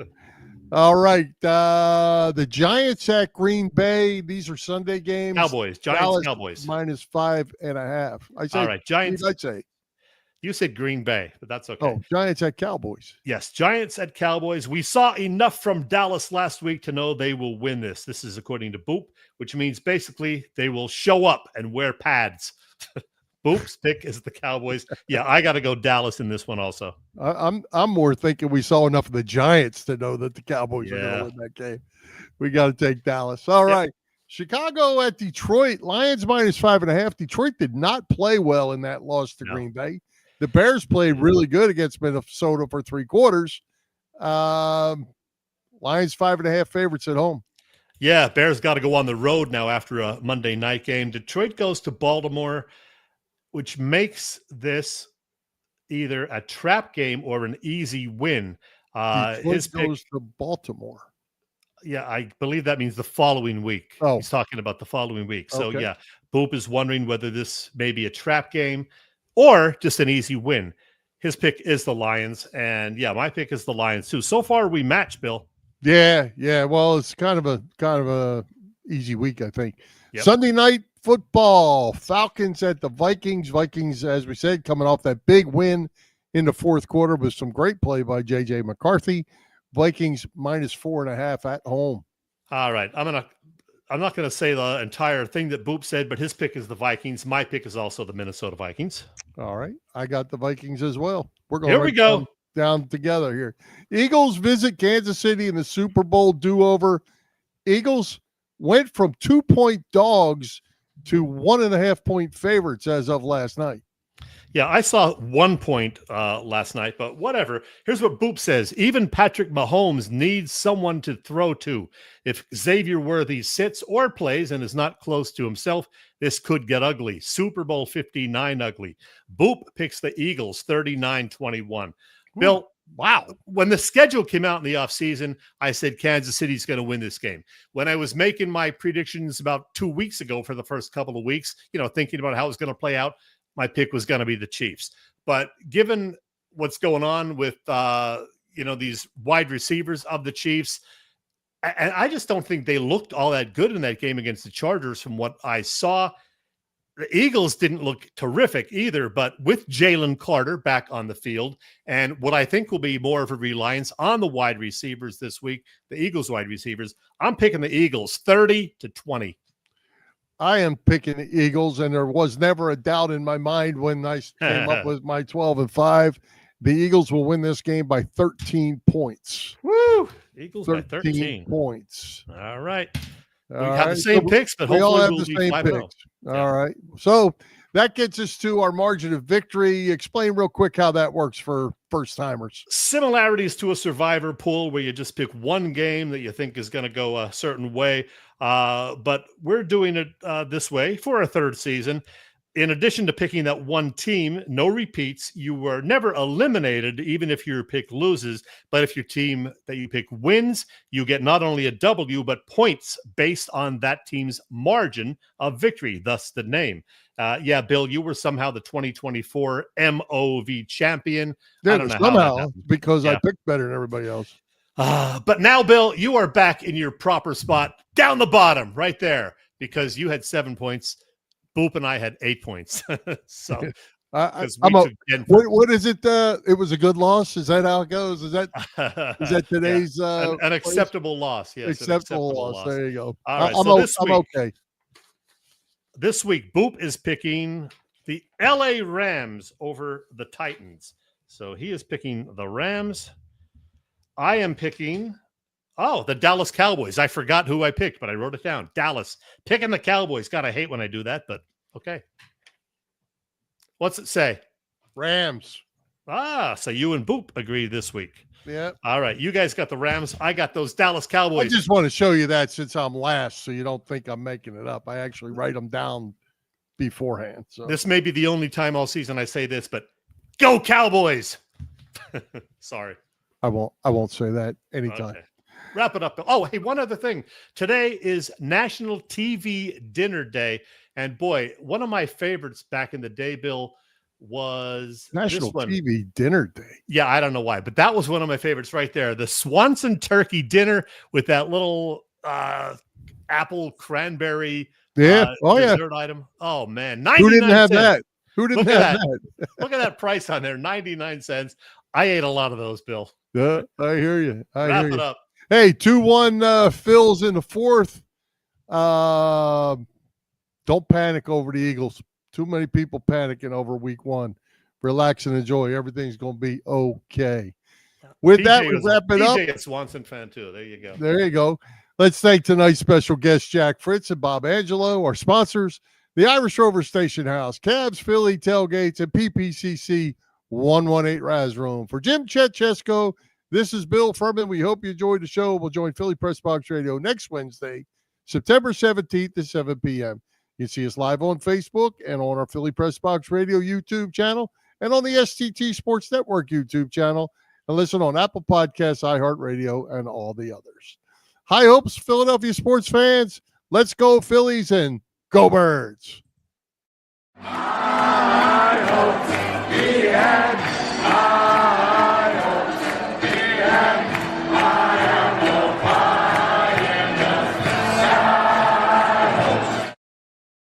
All right. The Giants at Green Bay. These are Sunday games. Cowboys. Giants, Cowboys. -5.5. I say, all right. Giants. I'd say. You said Green Bay, but that's okay. Oh, Giants at Cowboys. Yes, Giants at Cowboys. We saw enough from Dallas last week to know they will win this. This is according to Boop, which means basically they will show up and wear pads. Boop's pick is the Cowboys. Yeah, I got to go Dallas in this one also. I'm more thinking we saw enough of the Giants to know that the Cowboys are going to win that game. We got to take Dallas. All right. Chicago at Detroit. Lions -5.5. Detroit did not play well in that loss to Green Bay. The Bears played really good against Minnesota for 3 quarters. Lions 5.5 favorites at home. Yeah, Bears got to go on the road now after a Monday night game. Detroit goes to Baltimore, which makes this either a trap game or an easy win. His pick goes to Baltimore. Yeah, I believe that means the following week. Oh. He's talking about the following week. So, Okay. yeah, Boop is wondering whether this may be a trap game or just an easy win. His pick is the Lions. And, yeah, my pick is the Lions, too. So far, we match, Bill. Yeah. Well, it's kind of a easy week, I think. Yep. Sunday night football. Falcons at the Vikings. Vikings, as we said, coming off that big win in the fourth quarter with some great play by J.J. McCarthy. Vikings -4.5 at home. All right. I'm not going to say the entire thing that Boop said, but his pick is the Vikings. My pick is also the Minnesota Vikings. All right. I got the Vikings as well. We're going Here we go. Down together here. Eagles visit Kansas City in the Super Bowl do-over. Eagles went from 2-point dogs to 1.5-point favorites as of last night. Yeah, I saw 1 point last night, but whatever. Here's what Boop says. Even Patrick Mahomes needs someone to throw to. If Xavier Worthy sits or plays and is not close to himself, this could get ugly. Super Bowl 59 ugly. Boop picks the Eagles 39-21. Bill, wow. When the schedule came out in the offseason, I said Kansas City's going to win this game. When I was making my predictions about 2 weeks ago for the first couple of weeks, thinking about how it was going to play out, my pick was going to be the Chiefs. But given what's going on with, these wide receivers of the Chiefs, and I just don't think they looked all that good in that game against the Chargers from what I saw. The Eagles didn't look terrific either, but with Jalen Carter back on the field and what I think will be more of a reliance on the wide receivers this week, the Eagles wide receivers, I'm picking the Eagles 30-20. I am picking the Eagles, and there was never a doubt in my mind when I came up with my 12-5. The Eagles will win this game by 13 points. Woo! Eagles by 13 points. All right. We have the same picks, but we all have hopefully the we'll same be 5-0. picks. All right. So that gets us to our margin of victory. Explain real quick how that works for first-timers. Similarities to a survivor pool where you just pick one game that you think is going to go a certain way. But we're doing it this way for a third season. in addition to picking that one team, no repeats, you were never eliminated, even if your pick loses. But if your team that you pick wins, you get not only a W, but points based on that team's margin of victory, thus the name. Yeah, Bill, you were somehow the 2024 MOV champion. Yeah, I don't know somehow, how because I picked better than everybody else. But now, Bill, you are back in your proper spot, down the bottom, right there, because you had 7 points. Boop and I had 8 points. So what is it? It was a good loss. Is that how it goes? Is that today's an acceptable loss? Yes, acceptable loss. There you go. All right, I'm okay. This week, Boop is picking the LA Rams over the Titans. So he is picking the Rams. I am picking the Dallas Cowboys. I forgot who I picked, but I wrote it down. Dallas. Picking the Cowboys. God, I hate when I do that, but okay. What's it say? Rams. So you and Boop agree this week. Yeah. All right. You guys got the Rams. I got those Dallas Cowboys. I just want to show you that since I'm last, so you don't think I'm making it up. I actually write them down beforehand. So this may be the only time all season I say this, but go Cowboys. Sorry. I won't say that anytime. Okay. Wrap it up. Oh, hey, one other thing. Today is National TV Dinner Day. And boy, one of my favorites back in the day, Bill, was National TV Dinner Day. Yeah, I don't know why, but that was one of my favorites right there. The Swanson turkey dinner with that little apple cranberry dessert item. Oh, man. 99 Who didn't have cents. that? Who didn't have that? Look at that price on there, 99 cents. I ate a lot of those, Bill. Yeah, I hear you. Wrap it up. Hey, 2-1 Phil's in the fourth. Don't panic over the Eagles. Too many people panicking over week one. Relax and enjoy. Everything's going to be okay. With PJ that, we wrap it up. PJ is Swanson fan too. There you go. There you go. Let's thank tonight's special guests, Jack Fritz and Bob Angelo, our sponsors, the Irish Rover Station House, Cavs, Philly Tailgates, and PPCC 118 Raz Room. For Jim Chet Chesko, this is Bill Furman. We hope you enjoyed the show. We'll join Philly Pressbox Radio next Wednesday, September 17th at 7 p.m. You can see us live on Facebook and on our Philly Pressbox Radio YouTube channel and on the STT Sports Network YouTube channel, and listen on Apple Podcasts, iHeartRadio, and all the others. High hopes, Philadelphia sports fans. Let's go Phillies and go Birds. High hopes,